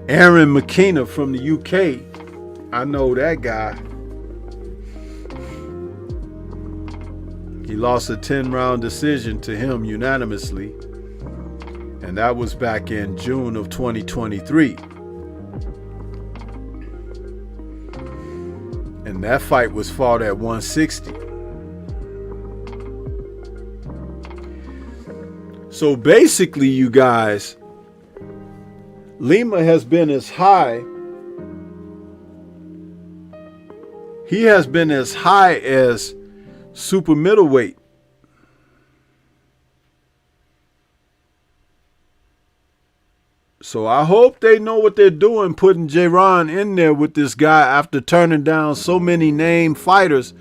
Aaron McKenna from the UK. I know that guy. He lost a 10-round decision to him unanimously. And that was back in June of 2023. And that fight was fought at 160. So basically, you guys, Lima has been as high. He has been as high as super middleweight. So I hope they know what they're doing, putting J-Ron in there with this guy after turning down so many named fighters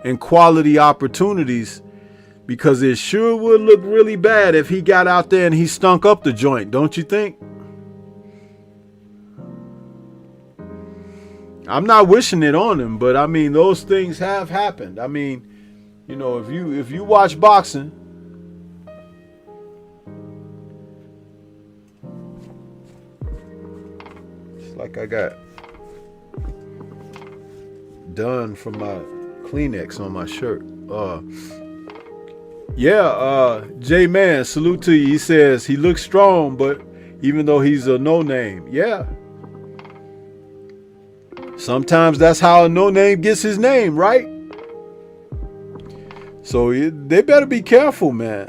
and quality opportunities, because it sure would look really bad if he got out there and he stunk up the joint, don't you think? I'm not wishing it on him, but I mean, those things have happened. I mean, you know, if you watch boxing, it's like I got done from my Kleenex on my shirt. J-Man, salute to you. He says he looks strong, but even though he's a no-name, yeah. Sometimes that's how a no-name gets his name, right? So they better be careful, man.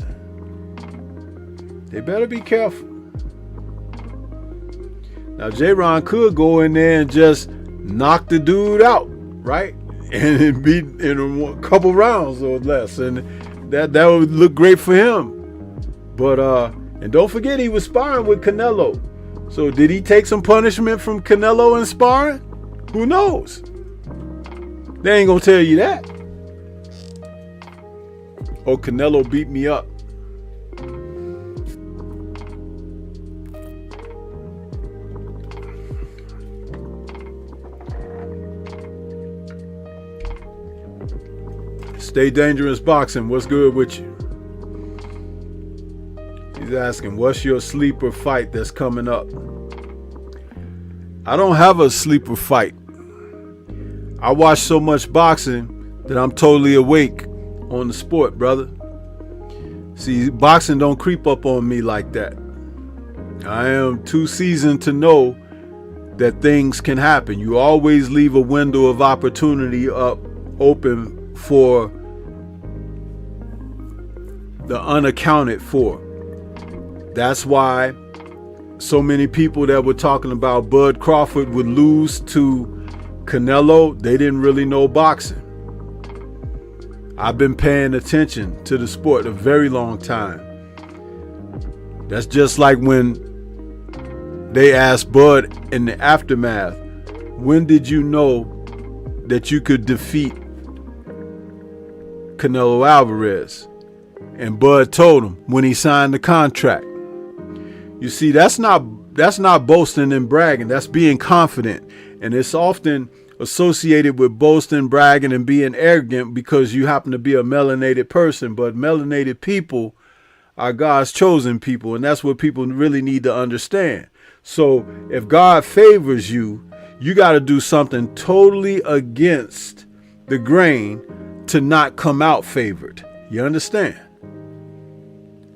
They better be careful. Now, J-Ron could go in there and just knock the dude out, right? And beat in a couple rounds or less. And that would look great for him. But, and don't forget, he was sparring with Canelo. So did he take some punishment from Canelo in sparring? Who knows? They ain't gonna tell you that. Oh, Canelo beat me up. Stay Dangerous Boxing, what's good with you? He's asking, what's your sleeper fight that's coming up? I don't have a sleeper fight. I watch so much boxing that I'm totally awake on the sport, brother. See, boxing don't creep up on me like that. I am too seasoned to know that things can happen. You always leave a window of opportunity open for the unaccounted for. That's why so many people that were talking about Bud Crawford would lose to Canelo, they didn't really know boxing. I've been paying attention to the sport a very long time. That's just like when they asked Bud in the aftermath, when did you know that you could defeat Canelo Alvarez? And Bud told him when he signed the contract. You see, that's not boasting and bragging. That's being confident. And it's often associated with boasting, bragging, and being arrogant because you happen to be a melanated person. But melanated people are God's chosen people. And that's what people really need to understand. So if God favors you, you got to do something totally against the grain to not come out favored. You understand?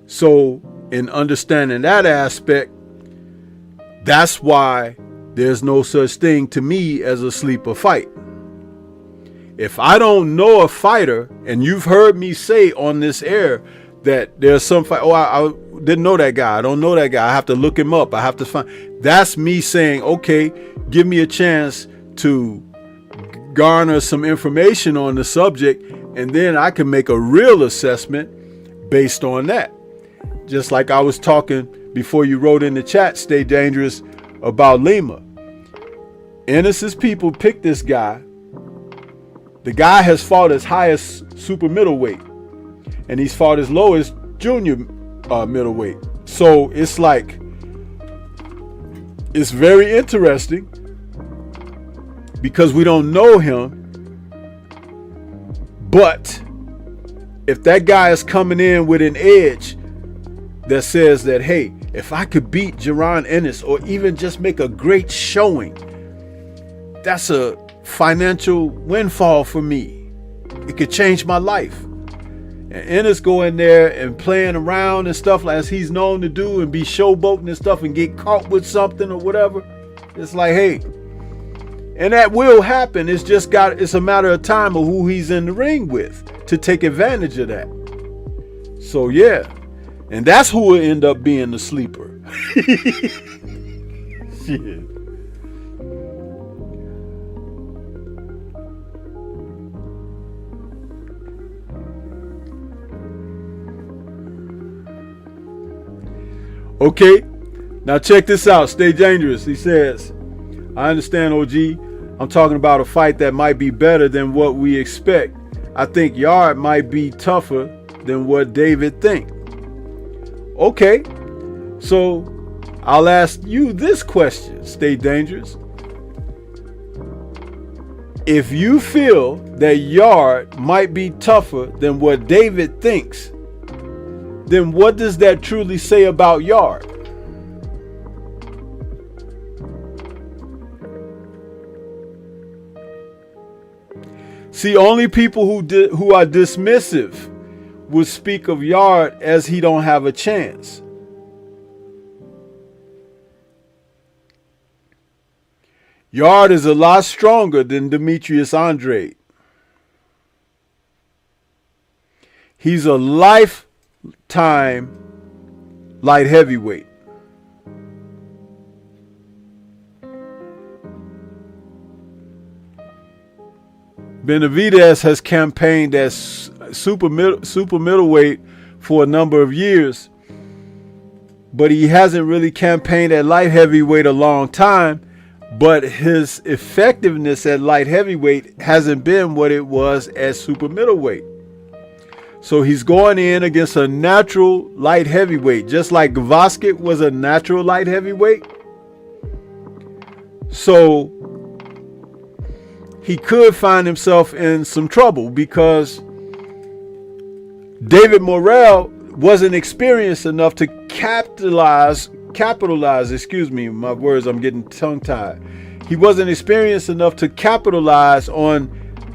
So in understanding that aspect, that's why there's no such thing to me as a sleeper fight. If I don't know a fighter, and you've heard me say on this air that there's some fight, I didn't know that guy. I don't know that guy. I have to look him up. I have to find. That's me saying, okay, give me a chance to garner some information on the subject, and then I can make a real assessment based on that. Just like I was talking before you wrote in the chat, Stay Dangerous, about Lima. Ennis's people picked this guy. The guy has fought as high as super middleweight, and he's fought as low as junior middleweight. So it's like, it's very interesting because we don't know him. But if that guy is coming in with an edge that says that, hey, if I could beat Jaron Ennis or even just make a great showing, that's a financial windfall for me. It could change my life. And Ennis go in there and playing around and stuff like as he's known to do and be showboating and stuff and get caught with something or whatever. It's like, hey, and that will happen. It's a matter of time of who he's in the ring with to take advantage of that. So yeah. And that's who will end up being the sleeper. Shit. Okay, now check this out. Stay Dangerous. He says, I understand, OG. I'm talking about a fight that might be better than what we expect. I think Yard might be tougher than what David think. Okay, so I'll ask you this question, Stay Dangerous. If you feel that Yard might be tougher than what David thinks, then what does that truly say about Yard? See, only people who are dismissive would speak of Yard as he don't have a chance. Yard is a lot stronger than Demetrius Andrade. He's a lifetime light heavyweight. Benavidez has campaigned as super middleweight for a number of years, but he hasn't really campaigned at light heavyweight a long time. But his effectiveness at light heavyweight hasn't been what it was at super middleweight. So he's going in against a natural light heavyweight, just like Vasquez was a natural light heavyweight. So he could find himself in some trouble because David Morrell wasn't experienced enough to capitalize, excuse me, my words, I'm getting tongue-tied. He wasn't experienced enough to capitalize on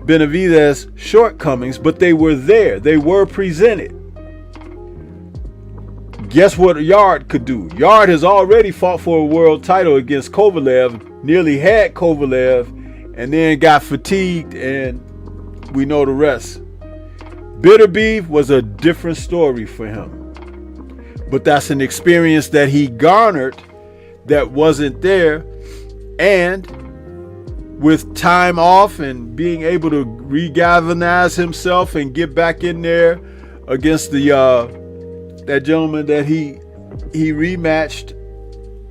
Benavidez's shortcomings, but they were there. They were presented. Guess what Yard could do? Yard has already fought for a world title against Kovalev, nearly had Kovalev, and then got fatigued, and we know the rest. Bitter Beef was a different story for him. But that's an experience that he garnered that wasn't there. And with time off and being able to regalvanize himself and get back in there against the that gentleman that he rematched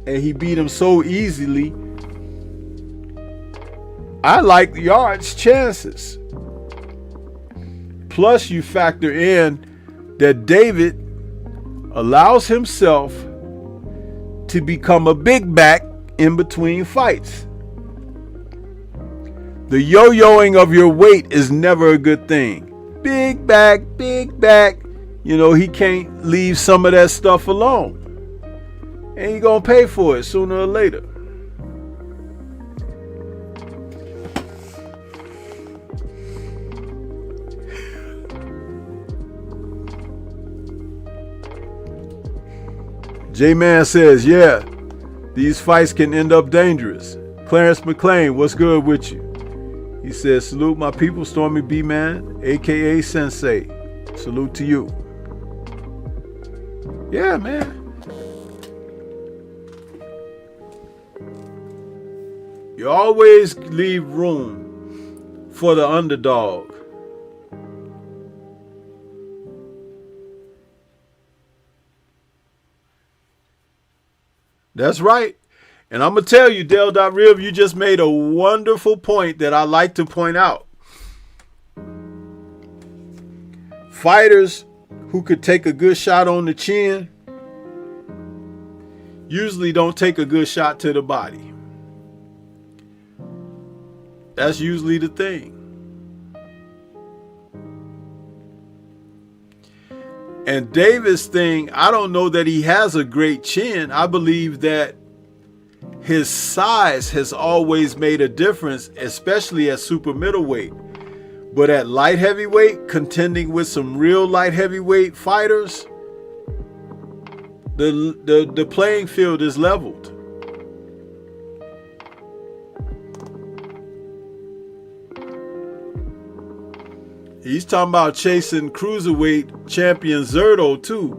and he beat him so easily, I like Yard's chances. Plus you factor in that David allows himself to become a big back in between fights. The yo-yoing of your weight is never a good thing. Big back, you know, he can't leave some of that stuff alone. And he's gonna pay for it sooner or later. J-Man says, yeah, these fights can end up dangerous. Clarence McLean, what's good with you? He says, salute my people, Stormy B-Man, a.k.a. Sensei. Salute to you. Yeah, man. You always leave room for the underdog. That's right. And I'm going to tell you, Dale.Rib, you just made a wonderful point that I like to point out. Fighters who could take a good shot on the chin usually don't take a good shot to the body. That's usually the thing. And Davis' thing, I don't know that he has a great chin. I believe that his size has always made a difference, especially at super middleweight. But at light heavyweight, contending with some real light heavyweight fighters, the playing field is leveled. He's talking about chasing cruiserweight champion Zerto too.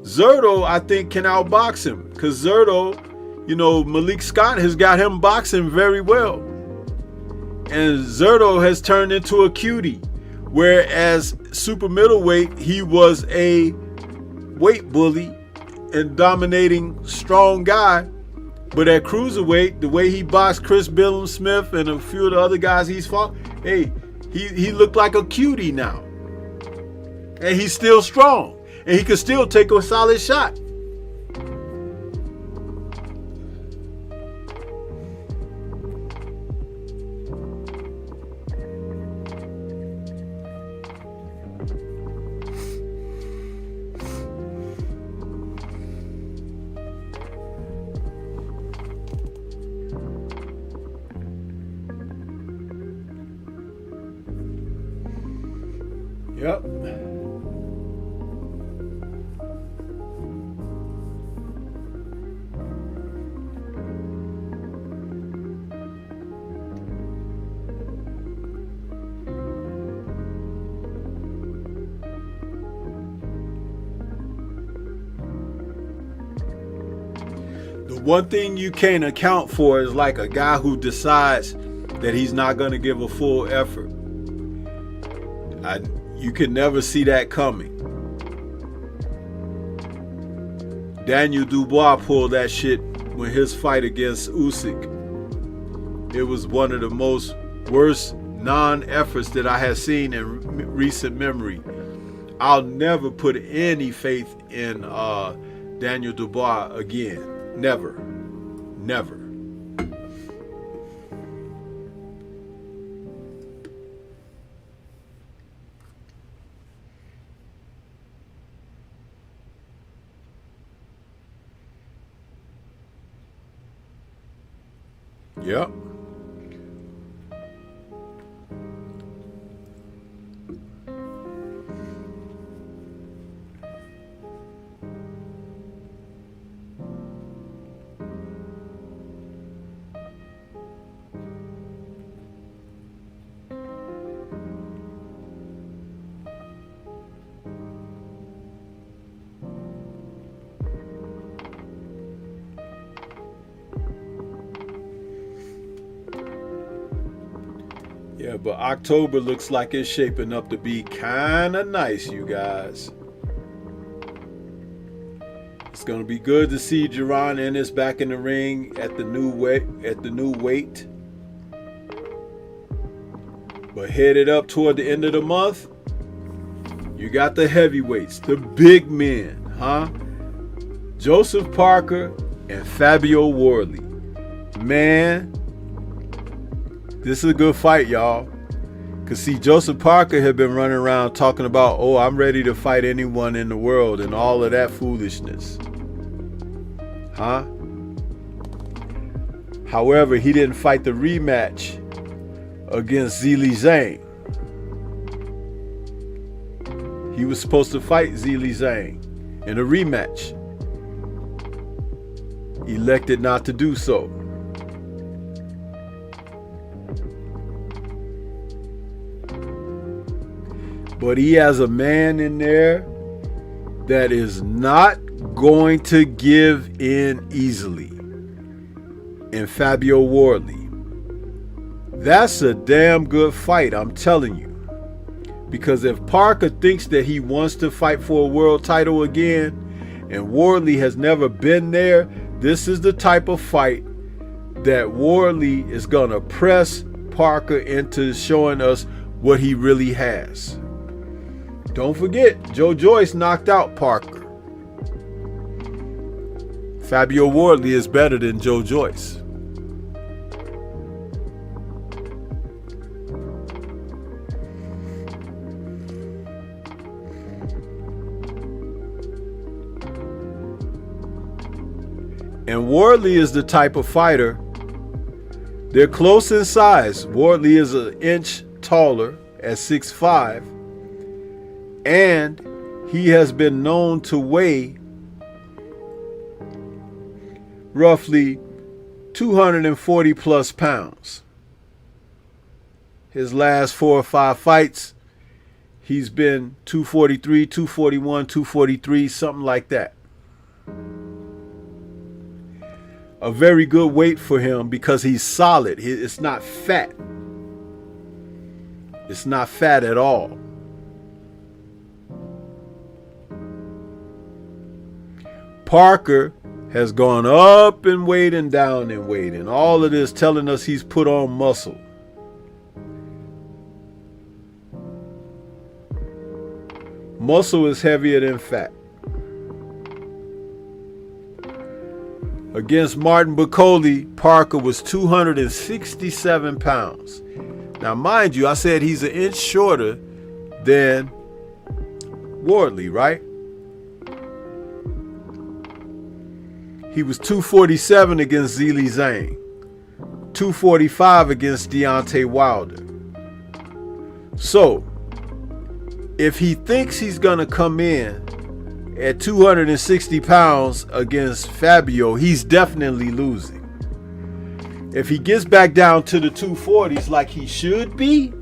Zerto, I think, can outbox him because Zerto, Malik Scott has got him boxing very well. And Zerto has turned into a cutie, whereas super middleweight, he was a weight bully and dominating strong guy. But at cruiserweight, the way he boxed Chris Billum Smith and a few of the other guys he's fought, he looked like a cutie now. And he's still strong. And he can still take a solid shot. Yep. The one thing you can't account for is like a guy who decides that he's not going to give a full effort. You can never see that coming. Daniel Dubois pulled that shit when his fight against Usyk. It was one of the most worst non-efforts that I have seen in recent memory. I'll never put any faith in Daniel Dubois again. Never. Never. Yep. Yeah, but October looks like it's shaping up to be kind of nice, you guys. It's going to be good to see Jaron Ennis back in the ring at the new weight. But headed up toward the end of the month, you got the heavyweights, the big men, huh? Joseph Parker and Fabio Wardley. Man, this is a good fight, y'all. Because, see, Joseph Parker had been running around talking about, oh, I'm ready to fight anyone in the world and all of that foolishness. Huh? However, he didn't fight the rematch against Zhilei Zhang. He was supposed to fight Zhilei Zhang in a rematch. Elected not to do so. But he has a man in there that is not going to give in easily. And Fabio Wardley. That's a damn good fight, I'm telling you. Because if Parker thinks that he wants to fight for a world title again, and Wardley has never been there, This is the type of fight that Wardley is going to press Parker into showing us what he really has. Don't forget, Joe Joyce knocked out Parker. Fabio Wardley is better than Joe Joyce. And Wardley is the type of fighter, they're close in size. Wardley is an inch taller at 6'5", and he has been known to weigh roughly 240 plus pounds. His last 4 or 5 fights, he's been 243, 241, 243, something like that. A very good weight for him because he's solid. It's not fat. It's not fat at all. Parker has gone up in weight and down in weight, and all of this telling us he's put on muscle. Muscle is heavier than fat. Against Martin Bacoli, Parker was 267 pounds. Now, mind you, I said he's an inch shorter than Wardley, right? He was 247 against Zhilei Zhang, 245 against Deontay Wilder. So, if he thinks he's going to come in at 260 pounds against Fabio, he's definitely losing. If he gets back down to the 240s like he should be,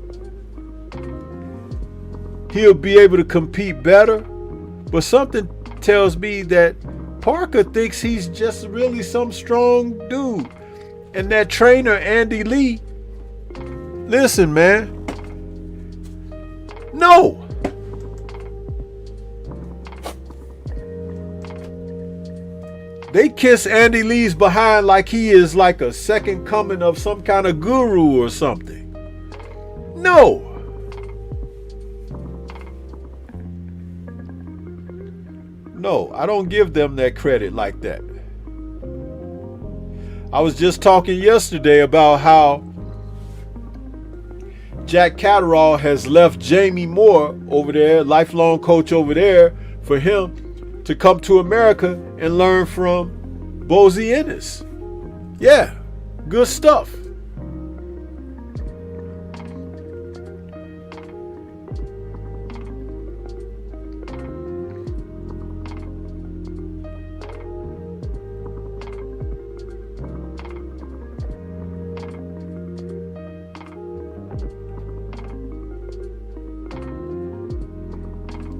he'll be able to compete better. But something tells me that Parker thinks he's just really some strong dude. And that trainer, Andy Lee, listen, man, no. They kiss Andy Lee's behind like he is like a second coming of some kind of guru or something. No. No, I don't give them that credit like that. I was just talking yesterday about how Jack Catterall has left Jamie Moore over there, lifelong coach over there, for him to come to America and learn from Bozy Ennis. Yeah, good stuff.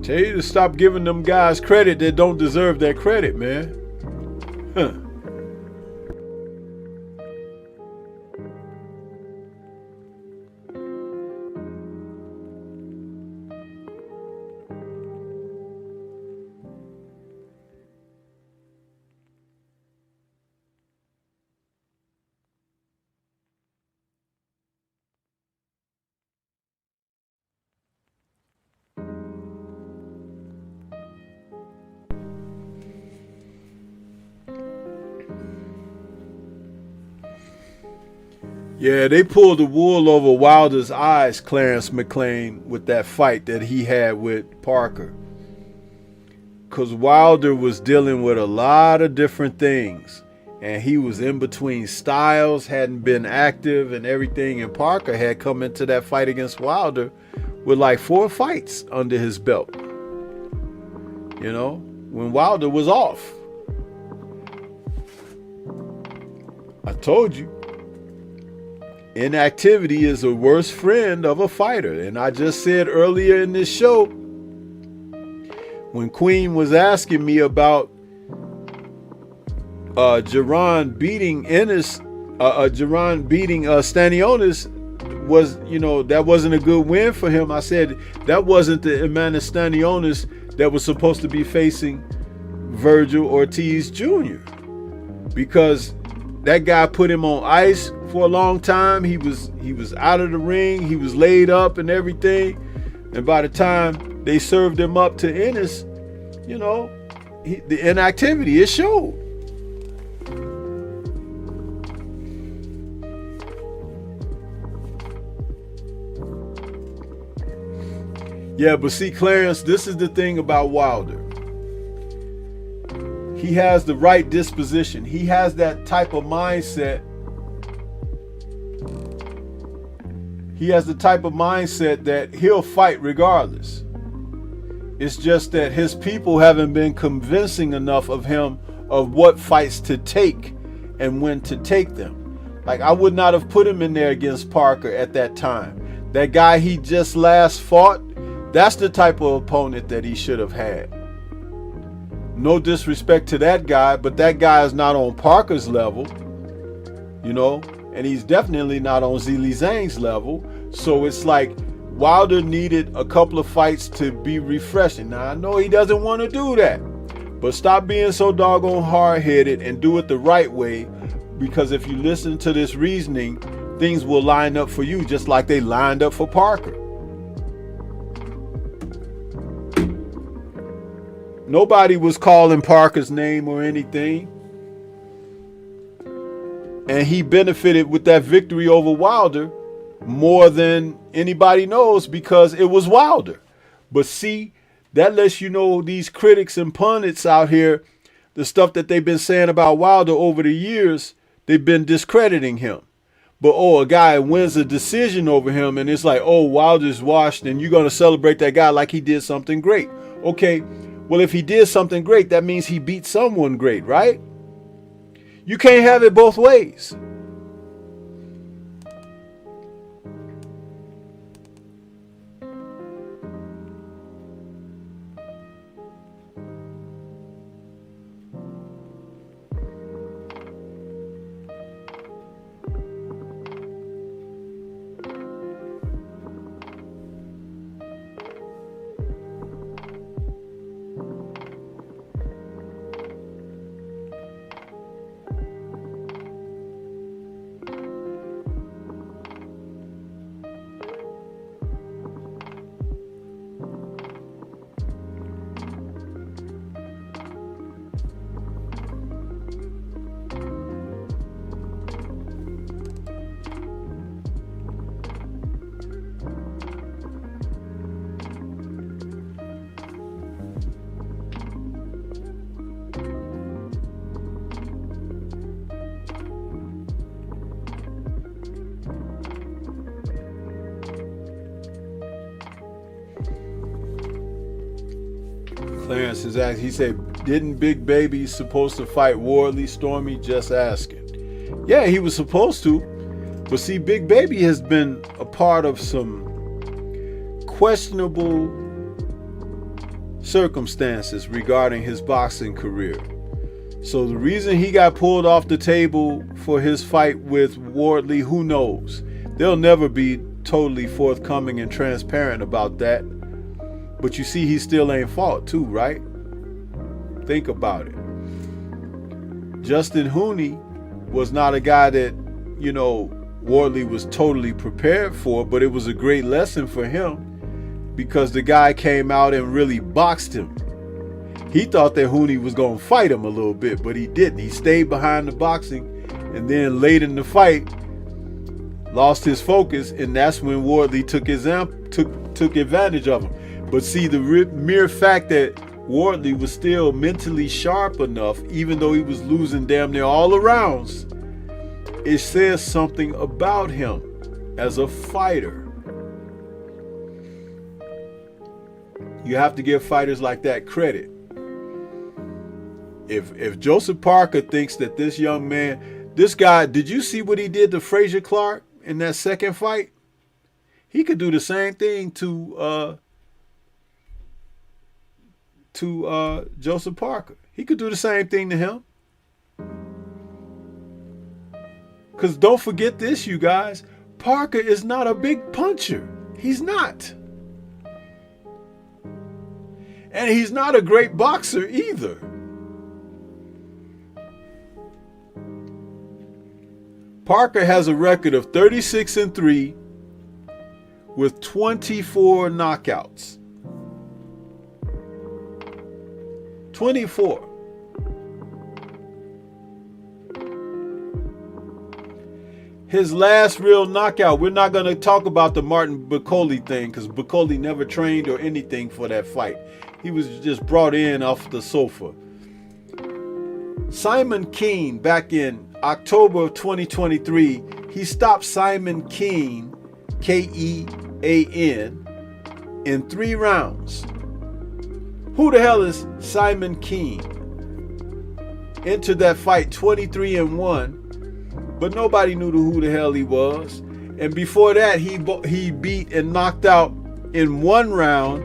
Tell you to stop giving them guys credit that don't deserve that credit, man. Huh. Yeah, they pulled the wool over Wilder's eyes, Clarence McLean, with that fight that he had with Parker. Because Wilder was dealing with a lot of different things. And he was in between styles, hadn't been active and everything. And Parker had come into that fight against Wilder with like 4 fights under his belt. You know, when Wilder was off. I told you. Inactivity is the worst friend of a fighter. And I just said earlier in this show, when Queen was asking me about Jaron beating Ennis, Jaron beating Stanionis, was, you know, that wasn't a good win for him. I said that wasn't the Emmanuel Stanionis that was supposed to be facing Virgil Ortiz Jr. because that guy put him on ice for a long time. He was out of the ring. He was laid up and everything. And by the time they served him up to Ennis, you know, the inactivity, it showed. Yeah, but see, Clarence, this is the thing about Wilder. He has the right disposition. He has that type of mindset. He has the type of mindset that he'll fight regardless. It's just that his people haven't been convincing enough of him of what fights to take and when to take them. Like, I would not have put him in there against Parker at that time. That guy he just last fought, that's the type of opponent that he should have had. No disrespect to that guy, but that guy is not on Parker's level, you know, and he's definitely not on Zhilei Zhang's level. So it's like Wilder needed a couple of fights to be refreshing. Now, I know he doesn't want to do that, but stop being so doggone hard-headed and do it the right way, because if you listen to this reasoning, things will line up for you just like they lined up for Parker. Nobody was calling Parker's name or anything. And he benefited with that victory over Wilder more than anybody knows because it was Wilder. But see, that lets you know these critics and pundits out here, the stuff that they've been saying about Wilder over the years, they've been discrediting him. But, a guy wins a decision over him and it's like, Wilder's washed and you're going to celebrate that guy like he did something great. Okay. Well, if he did something great, that means he beat someone great, right? You can't have it both ways. Clarence is asking, he said, didn't Big Baby supposed to fight Wardley? Stormy just asking. Yeah, he was supposed to. But see, Big Baby has been a part of some questionable circumstances regarding his boxing career. So the reason he got pulled off the table for his fight with Wardley, who knows? They'll never be totally forthcoming and transparent about that. But you see, he still ain't fought too, right? Think about it. Justin Hooney was not a guy that, Wardley was totally prepared for, but it was a great lesson for him because the guy came out and really boxed him. He thought that Hooney was going to fight him a little bit, but he didn't. He stayed behind the boxing, and then late in the fight, lost his focus, and that's when Wardley took advantage of him. But see, the mere fact that Wardley was still mentally sharp enough, even though he was losing damn near all the rounds, it says something about him as a fighter. You have to give fighters like that credit. If Joseph Parker thinks that this young man, this guy, did you see what he did to Frazier Clark in that second fight? He could do the same thing to Joseph Parker. He could do the same thing to him. Because don't forget this, you guys. Parker is not a big puncher. He's not. And he's not a great boxer either. Parker has a record of 36-3 with 24 knockouts. 24. His last real knockout, we're not going to talk about the Martin Bakole thing because Bakole never trained or anything for that fight. He was just brought in off the sofa. Simon Kean, back in October of 2023, he stopped Simon Kean, Kean, in 3 rounds. Who the hell is Simon Kean? Entered that fight 23-1, but nobody knew who the hell he was. And before that, he beat and knocked out in 1 round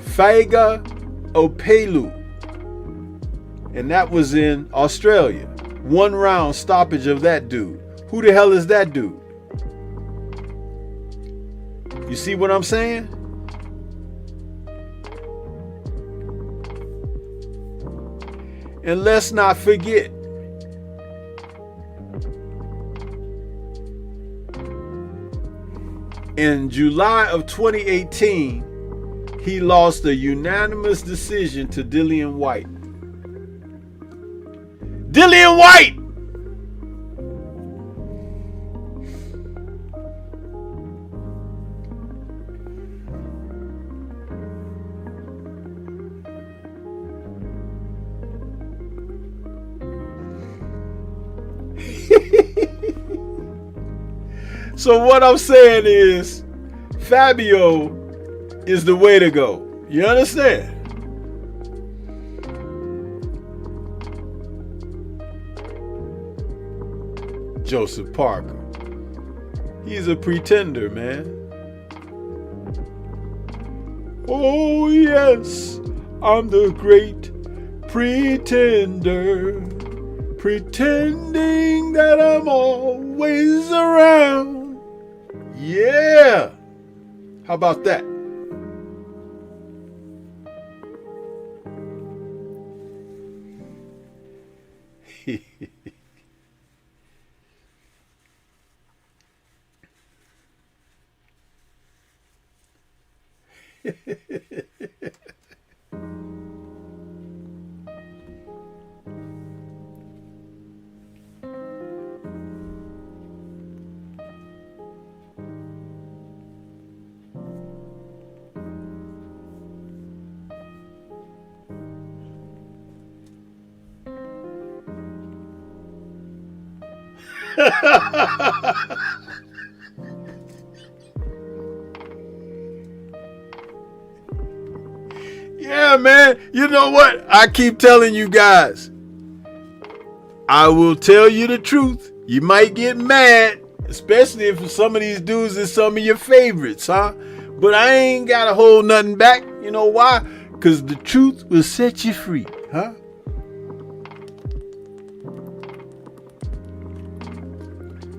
Faiga Opelu, and that was in Australia. 1 round stoppage of that dude. Who the hell is that dude? You see what I'm saying? And let's not forget, in July of 2018, he lost a unanimous decision to Dillian Whyte. Dillian Whyte! So what I'm saying is, Fabio is the way to go. You understand? Joseph Parker. He's a pretender, man. Oh yes, I'm the great pretender, pretending that I'm always around. Yeah. How about that? Yeah, man. You know what? I keep telling you guys. I will tell you the truth. You might get mad, especially if some of these dudes is some of your favorites, huh? But I ain't got to hold nothing back. You know why? Because the truth will set you free, huh?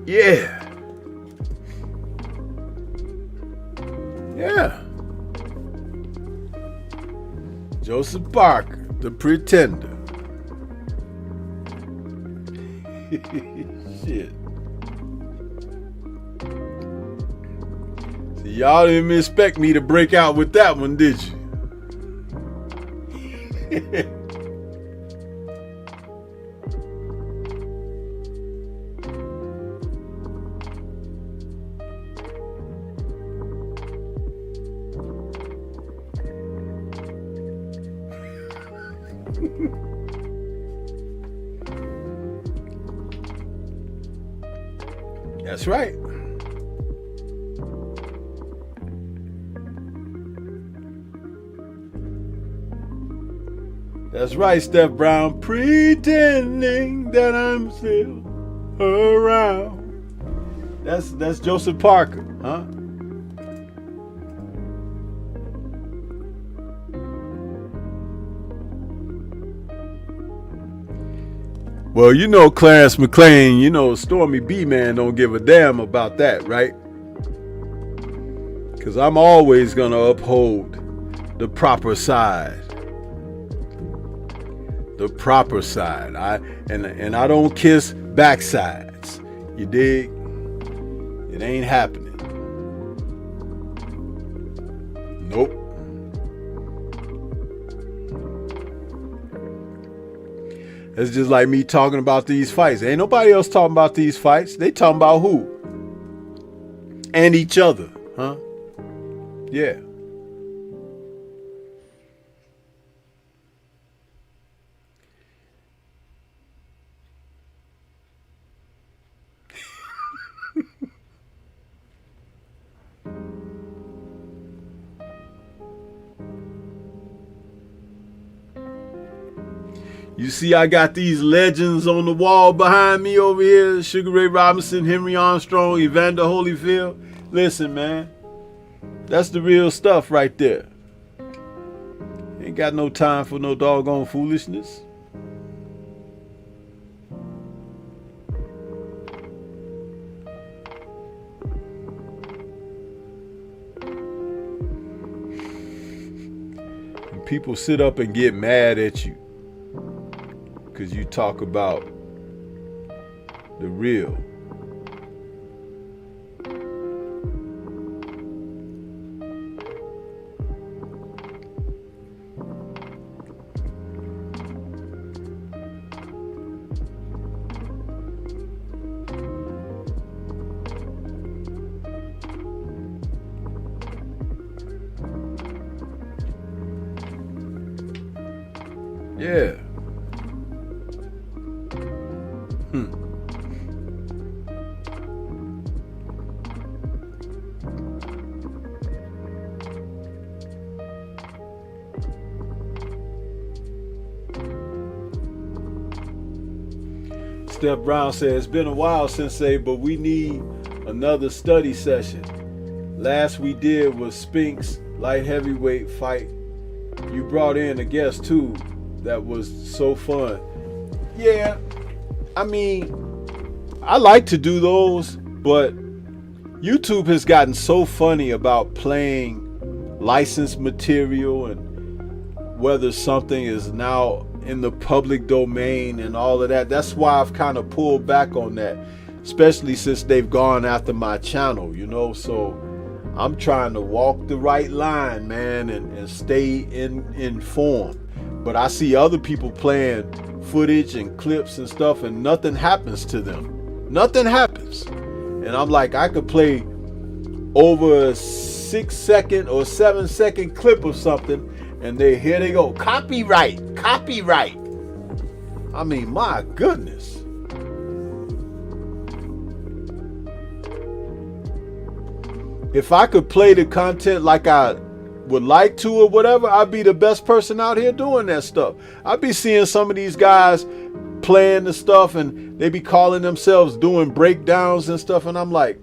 Yeah. Yeah. Joseph Parker, the pretender. Shit. See, y'all didn't expect me to break out with that one, did you? That's right. That's right, Steph Brown. Pretending that I'm still around. That's Joseph Parker, huh? Well, you know Clarence McLean, you know Stormy B man don't give a damn about that, right? Because I'm always going to uphold the proper side. The proper side. And I don't kiss backsides. You dig? It ain't happening. Nope. It's just like me talking about these fights. Ain't nobody else talking about these fights. They talking about who? And each other, huh? Yeah. You see, I got these legends on the wall behind me over here. Sugar Ray Robinson, Henry Armstrong, Evander Holyfield. Listen, man. That's the real stuff right there. Ain't got no time for no doggone foolishness. And people sit up and get mad at you because you talk about the real. Yeah. Steph Brown says, it's been a while, Sensei, but we need another study session. Last we did was Spink's light heavyweight fight. You brought in a guest too. That was so fun. Yeah, I mean, I like to do those, but YouTube has gotten so funny about playing licensed material and whether something is now in the public domain and all of that. That's why I've kind of pulled back on that, especially since they've gone after my channel, you know. So I'm trying to walk the right line, man, and stay informed. But I see other people playing footage and clips and stuff, and nothing happens to them. Nothing happens. And I'm like, I could play over a 6-second or 7-second clip of something, and here they go. Copyright. I mean, my goodness. If I could play the content like I would like to or whatever, I'd be the best person out here doing that stuff. I'd be seeing some of these guys playing the stuff and they be calling themselves doing breakdowns and stuff, and I'm like,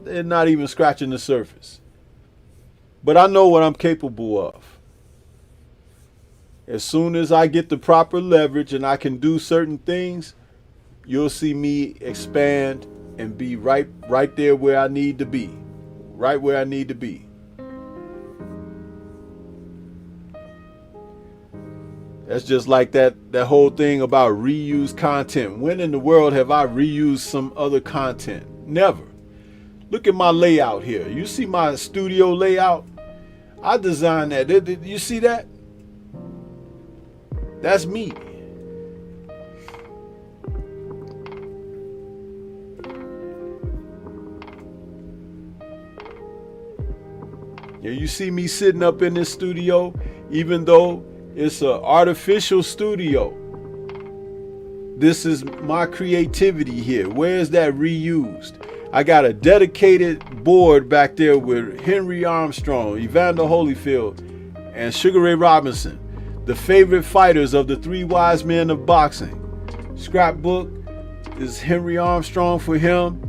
they're not even scratching the surface. But I know what I'm capable of. As soon as I get the proper leverage and I can do certain things, you'll see me expand and be right there where I need to be. Right where I need to be. That's just like that whole thing about reused content. When in the world have I reused some other content? Never. Look at my layout here. You see my studio layout? I designed that. You see that? That's me. Yeah, you see me sitting up in this studio, even though it's an artificial studio. This is my creativity here. Where's that reused? I got a dedicated board back there with Henry Armstrong, Evander Holyfield, and Sugar Ray Robinson, the favorite fighters of the three wise men of boxing. Scrapbook is Henry Armstrong for him.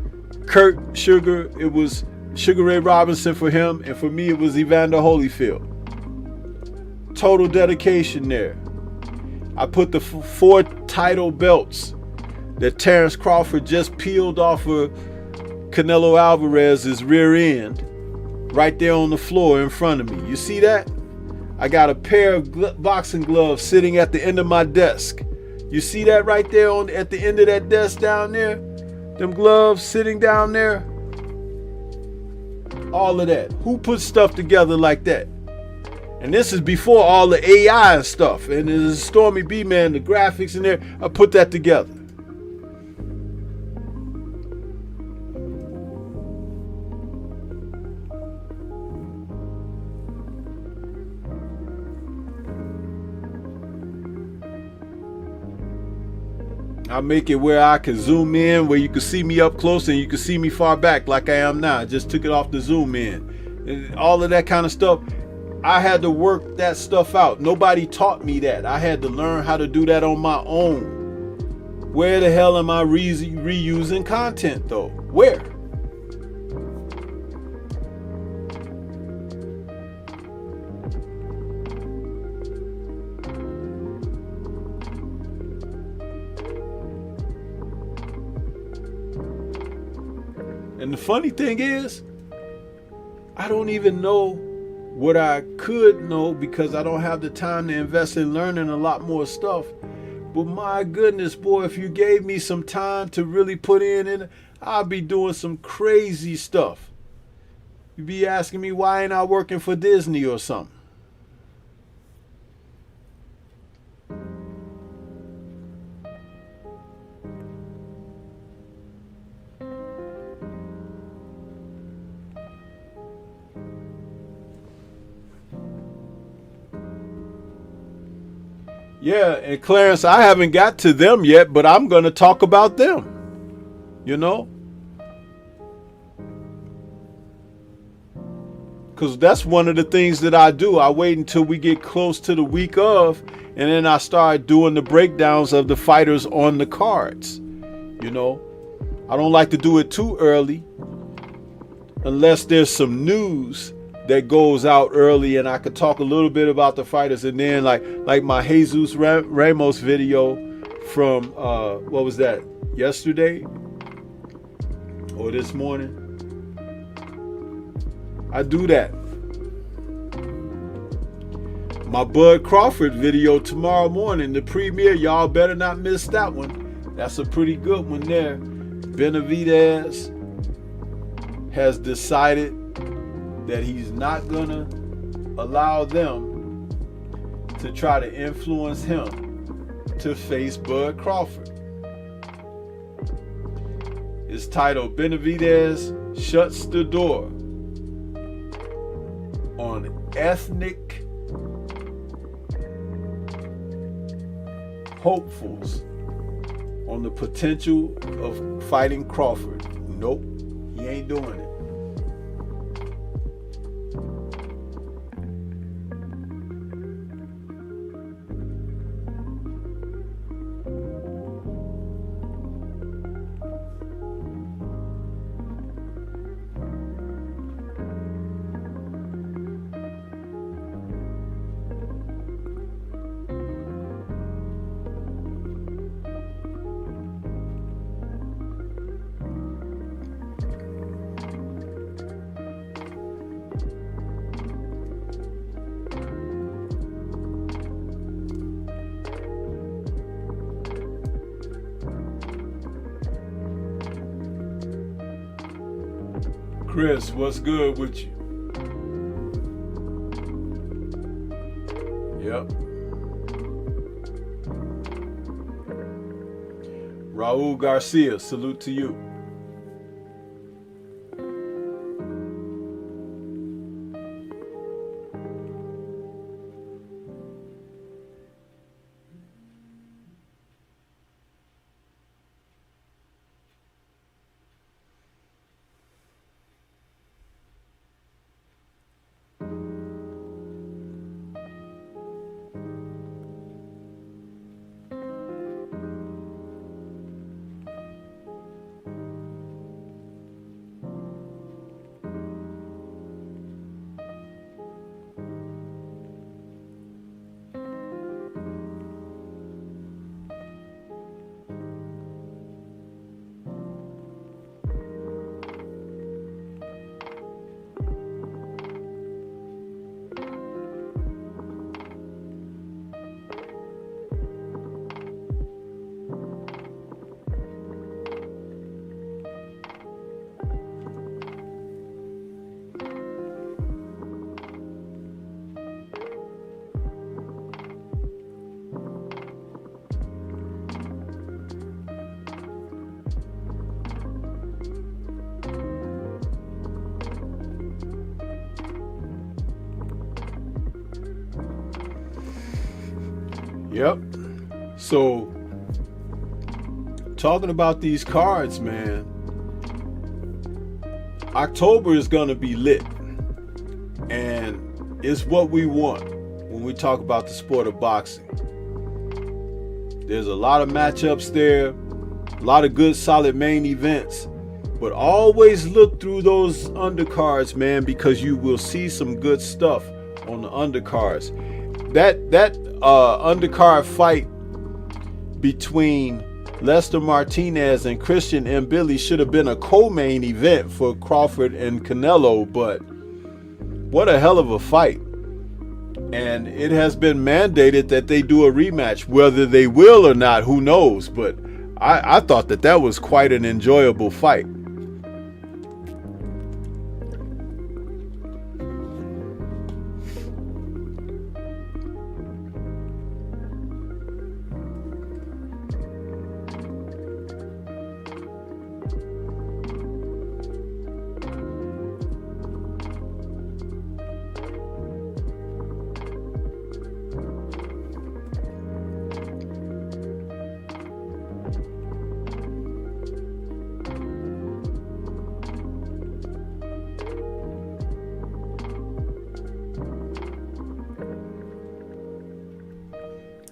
Kurt Sugar, it was Sugar Ray Robinson for him, and for me it was Evander Holyfield. Total dedication there. I put the 4 title belts that Terrence Crawford just peeled off of Canelo Alvarez's rear end right there on the floor in front of me. You see that? I got a pair of boxing gloves sitting at the end of my desk. You see that right there at the end of that desk down there? them gloves sitting down there, all of that. Who puts stuff together like that? And this is before all the AI and stuff. And there's Stormy B, man, the graphics in there. I put that together. I make it where I can zoom in, where you can see me up close and you can see me far back like I am now. I just took it off the zoom in. And all of that kind of stuff. I had to work that stuff out. Nobody taught me that. I had to learn how to do that on my own. Where the hell am I reusing content though? Where? And the funny thing is, I don't even know what I could know because I don't have the time to invest in learning a lot more stuff. But my goodness, boy, if you gave me some time to really put in, I'll be doing some crazy stuff. You'd be asking me, why ain't I working for Disney or something? Yeah, and Clarence, I haven't got to them yet, but I'm going to talk about them, you know? Because that's one of the things that I do. I wait until we get close to the week of, and then I start doing the breakdowns of the fighters on the cards, you know? I don't like to do it too early unless there's some news that goes out early and I could talk a little bit about the fighters, and then like my Jesus Ramos video from what was that, yesterday or this morning. I do that. My Bud Crawford video tomorrow morning, the premiere, y'all better not miss that one. That's a pretty good one there. Benavidez has decided that he's not gonna allow them to try to influence him to face Bud Crawford. It's titled Benavidez Shuts the Door on Ethnic Hopefuls on the potential of fighting Crawford. Nope, he ain't doing it. Chris, what's good with you? Yep. Raul Garcia, salute to you. Yep. So, talking about these cards, man, October is going to be lit. And it's what we want when we talk about the sport of boxing. There's a lot of matchups there, a lot of good, solid main events. But always look through those undercards, man, because you will see some good stuff on the undercards. That undercard fight between Lester Martinez and Christian Mbili should have been a co-main event for Crawford and Canelo, but what a hell of a fight. And it has been mandated that they do a rematch. Whether they will or not, who knows, but I thought that was quite an enjoyable fight.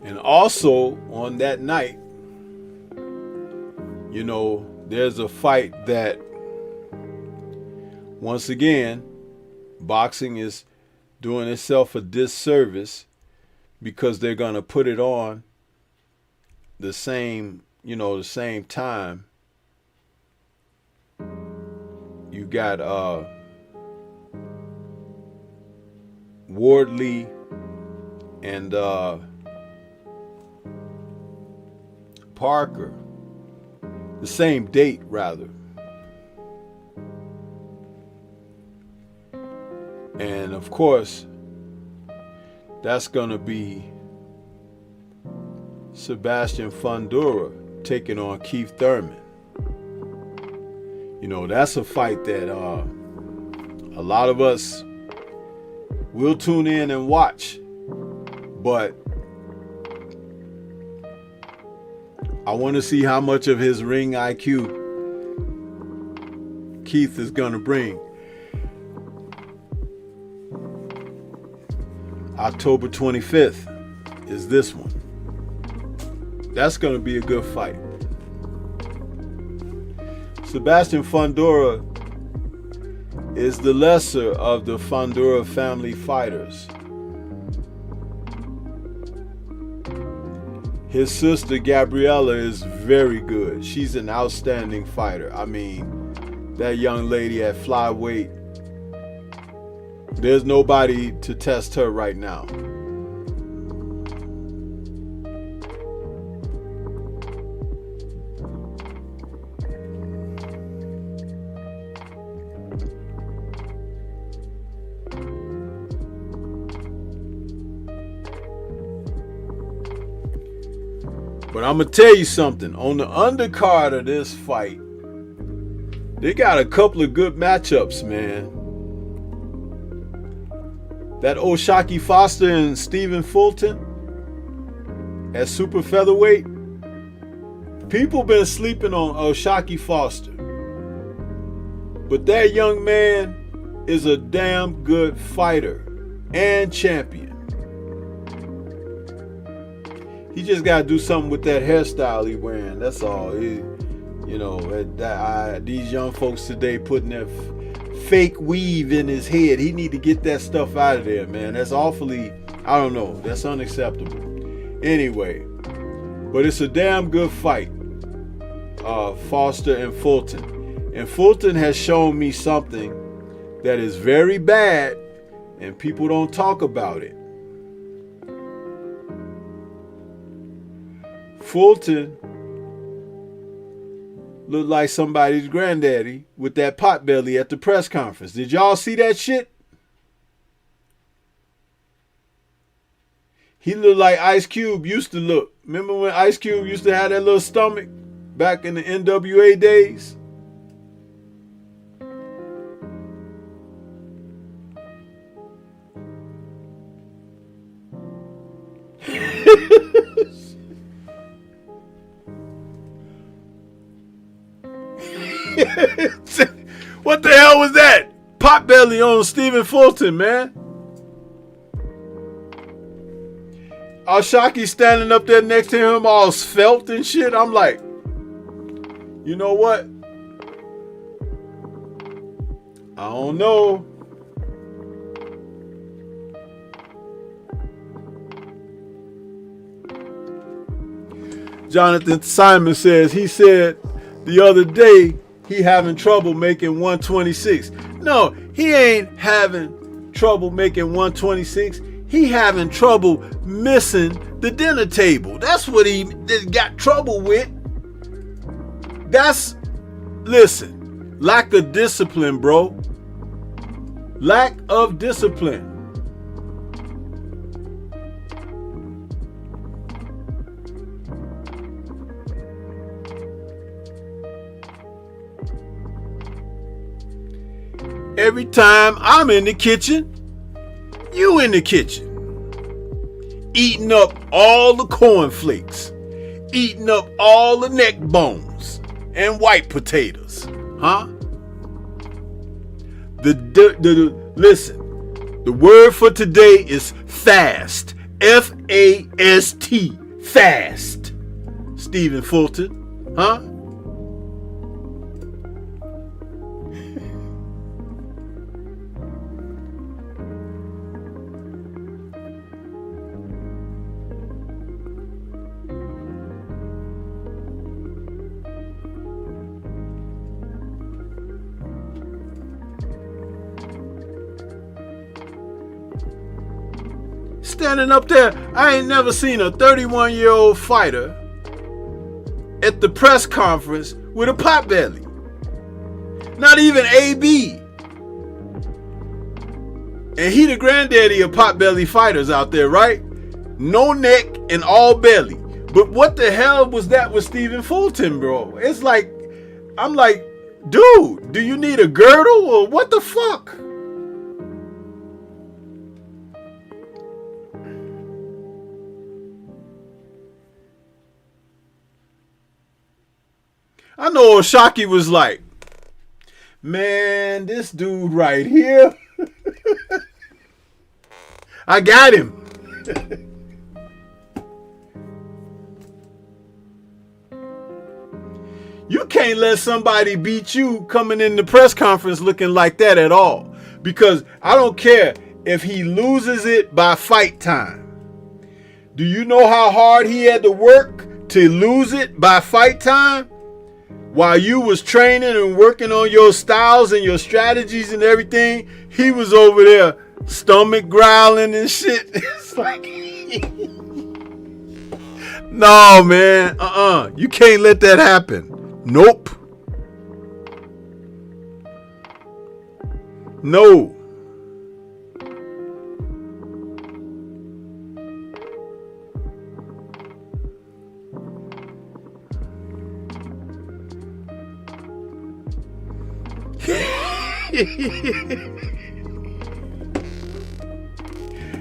And also on that night, you know, there's a fight that, once again, boxing is doing itself a disservice because they're going to put it on the same time. You got Wardley and Parker, the same date rather. And of course, that's going to be Sebastian Fundora taking on Keith Thurman. You know, that's a fight that a lot of us will tune in and watch. But I want to see how much of his ring IQ Keith is going to bring. October 25th is this one. That's going to be a good fight. Sebastian Fundora is the lesser of the Fundora family fighters. His sister Gabriella is very good. She's an outstanding fighter. I mean, that young lady at flyweight, there's nobody to test her right now. But I'm going to tell you something. On the undercard of this fight, they got a couple of good matchups, man. That O'Shaquie Foster and Stephen Fulton at super featherweight. People been sleeping on O'Shaquie Foster. But that young man is a damn good fighter and champion. He just got to do something with that hairstyle he wearing. That's all. These young folks today putting their fake weave in his head. He need to get that stuff out of there, man. That's awfully, I don't know. That's unacceptable. Anyway, but it's a damn good fight. Foster and Fulton. And Fulton has shown me something that is very bad and people don't talk about it. Fulton looked like somebody's granddaddy with that pot belly at the press conference. Did y'all see that shit? He looked like Ice Cube used to look. Remember when Ice Cube used to have that little stomach back in the NWA days? on Stephen Fulton, man. Al-Shaki standing up there next to him, all svelte and shit. I'm like, you know what? I don't know. Jonathan Simon says, he said the other day he having trouble making 126. No, he ain't having trouble making 126. He having trouble missing the dinner table. That's what he got trouble with. Listen, lack of discipline, bro. Lack of discipline. Every time I'm in the kitchen, you in the kitchen. Eating up all the cornflakes. Eating up all the neck bones and white potatoes. Huh? Listen, the word for today is fast. F-A-S-T. Fast. Stephen Fulton. Huh? Standing up there, I ain't never seen a 31-year-old fighter at the press conference with a pot belly. Not even AB. And he the granddaddy of pot belly fighters out there, right? No neck and all belly. But what the hell was that with Stephen Fulton, bro? It's like, I'm like, dude, do you need a girdle or what the fuck? I know Oshaki was like, man, this dude right here, I got him. You can't let somebody beat you coming in the press conference looking like that at all. Because I don't care if he loses it by fight time. Do you know how hard he had to work to lose it by fight time? While you was training and working on your styles and your strategies and everything, he was over there stomach growling and shit. It's like, no, man. You can't let that happen. Nope. No.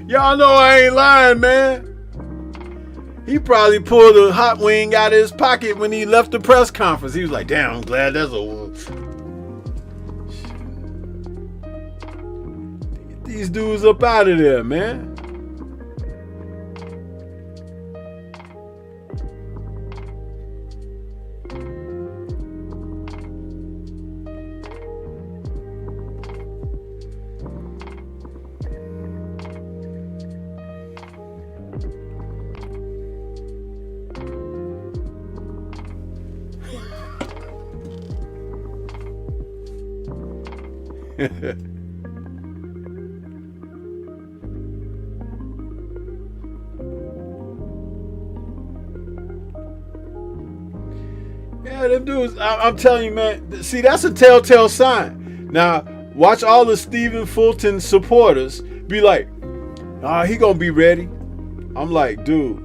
Y'all know I ain't lying, man. He probably pulled a hot wing out of his pocket when he left the press conference. He was like, damn, I'm glad that's over. Get these dudes up out of there, man. Yeah, them dudes, I'm telling you, man, see, that's a telltale sign. Now, watch all the Stephen Fulton supporters be like, he gonna be ready. I'm like, dude,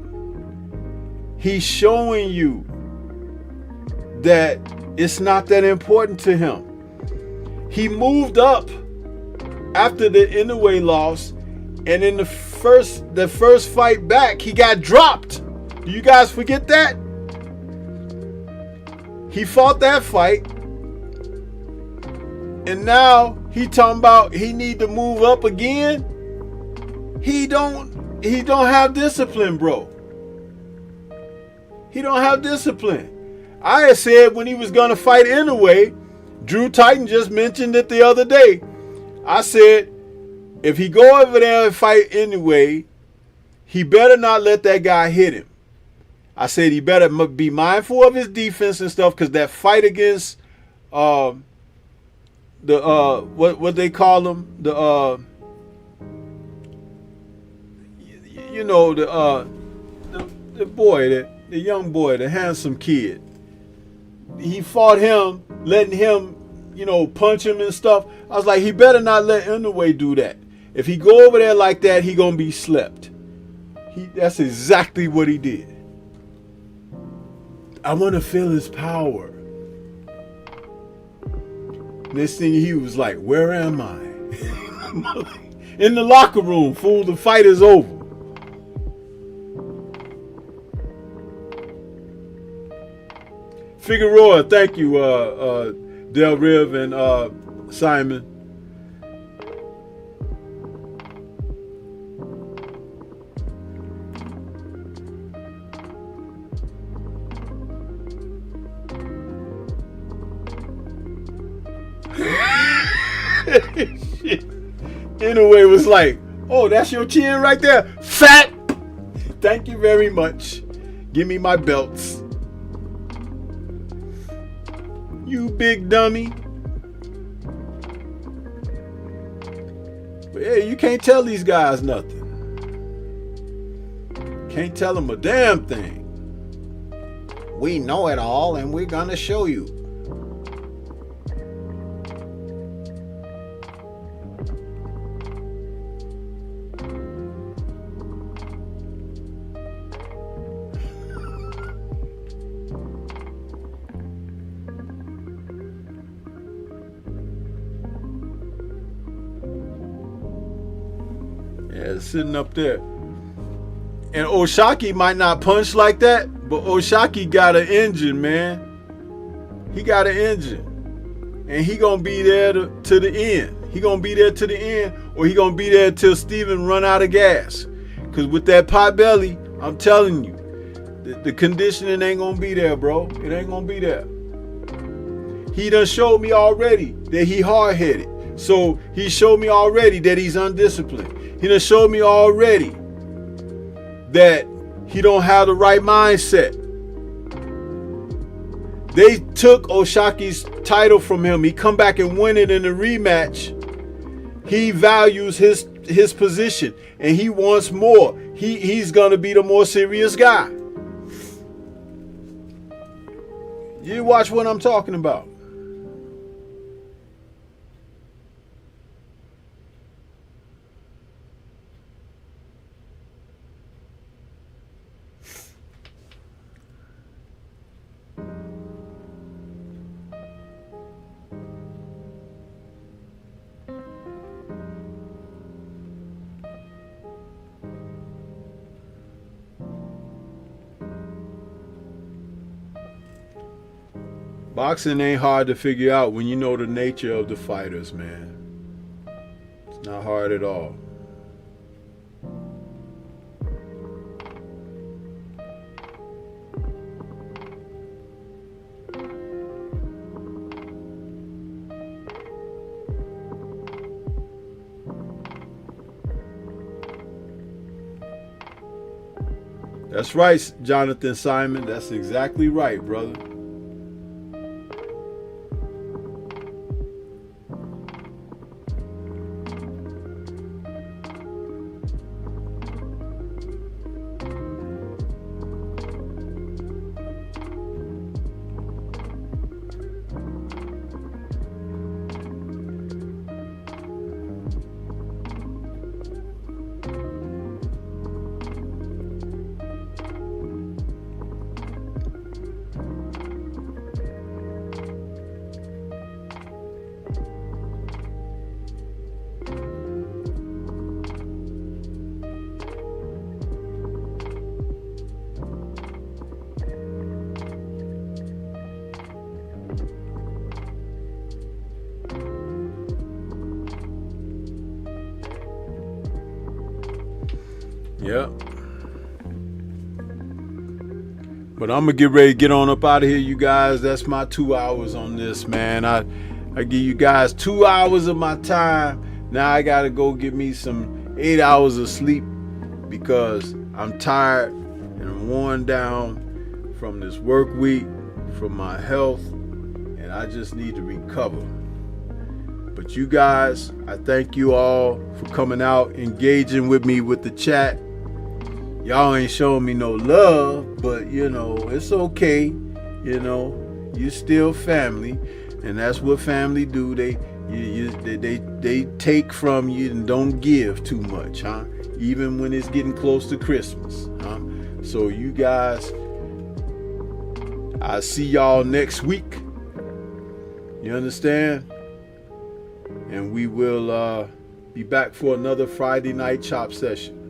he's showing you that it's not that important to him. He moved up after the Inoue loss, and in the first fight back, he got dropped. Do you guys forget that? He fought that fight, and now He talking about he need to move up again. He don't have discipline, bro. He don't have discipline. I had said when he was gonna fight anyway, Drew Titan just mentioned it the other day. I said if he go over there and fight anyway, he better not let that guy hit him. I said he better be mindful of his defense and stuff, because that fight against what they call him, the boy, the young boy, the handsome kid. He fought him, letting him, punch him and stuff. I was like, he better not let Inoue do that. If he go over there like that, he gonna be slept. That's exactly what he did. I want to feel his power. Next thing he was like, where am I? In the locker room, fool, the fight is over. Figueroa, thank you, Del Riv and Simon. Anyway, was like, oh, that's your chin right there, fat. Thank you very much. Give me my belts. You big dummy. But hey, you can't tell these guys nothing. Can't tell them a damn thing. We know it all, and we're gonna show you. Yeah, sitting up there. And Oshaki might not punch like that, but Oshaki got an engine, man. He got an engine. And he gonna be there to the end. He gonna be there to the end, or he gonna be there till Steven run out of gas. Because with that pot belly, I'm telling you, the conditioning ain't gonna be there, bro. It ain't gonna be there. He done showed me already that he hard-headed. So he showed me already that he's undisciplined. He done showed me already that he don't have the right mindset. They took Oshaki's title from him. He come back and win it in the rematch. He values his position and he wants more. He's gonna be the more serious guy. You watch what I'm talking about. Boxing ain't hard to figure out when you know the nature of the fighters, man. It's not hard at all. That's right, Jonathan Simon. That's exactly right, brother. Yep. But I'm gonna get ready to get on up out of here, you guys. That's my 2 hours on this, man. I give you guys 2 hours of my time. Now I gotta go get me some 8 hours of sleep because I'm tired and I'm worn down from this work week, from my health, and I just need to recover. But you guys, I thank you all for coming out, engaging with me with the chat. Y'all ain't showing me no love, but you know, it's okay. You know, you still family, and that's what family do. They take from you and don't give too much, huh? Even when it's getting close to Christmas, huh? So you guys, I'll see y'all next week. You understand? And we will be back for another Friday night chop session.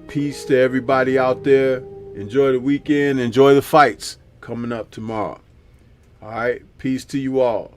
Peace to everybody out there. Enjoy the weekend. Enjoy the fights coming up tomorrow. All right. Peace to you all.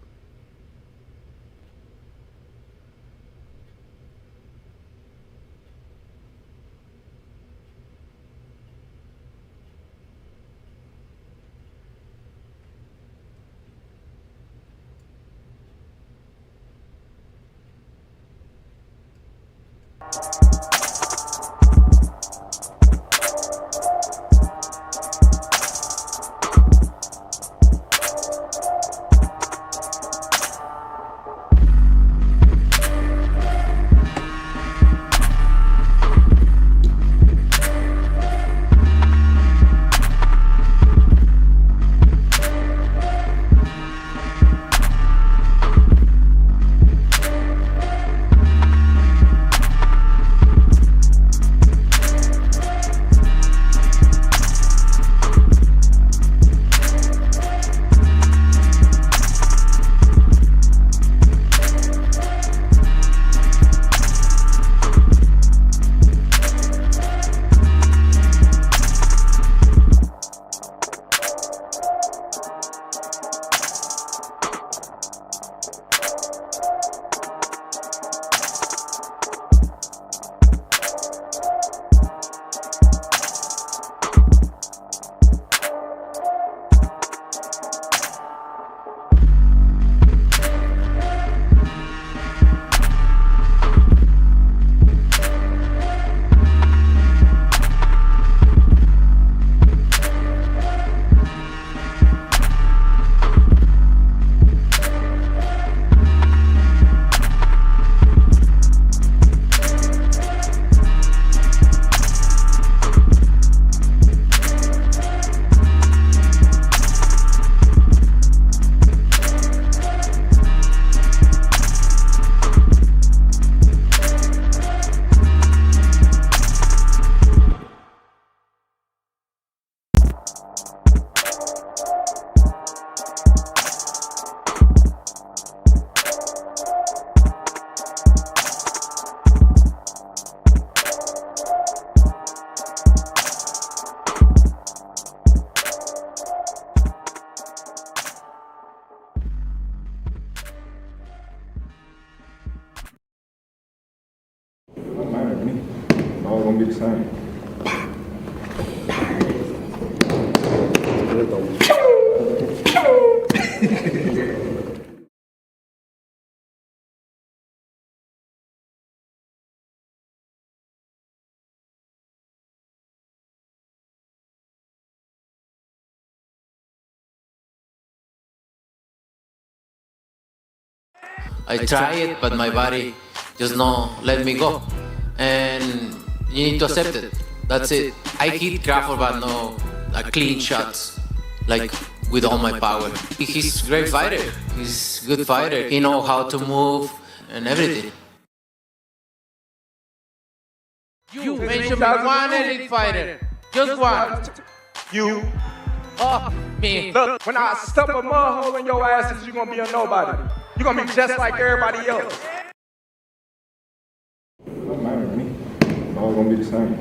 All gonna be the same. I try it, but my body just no let me go. And you need to accept it. That's it. I hit Crawford, but no clean shots, like with all my power. He's a great fighter. He's a good fighter. He knows how to move and everything. You mentioned one elite fighter. Just one. You. Oh, me. Look, when I stuff a mud hole in your asses, you're gonna be a nobody. You're gonna be just like everybody else. Don't matter to me. All gonna be the same.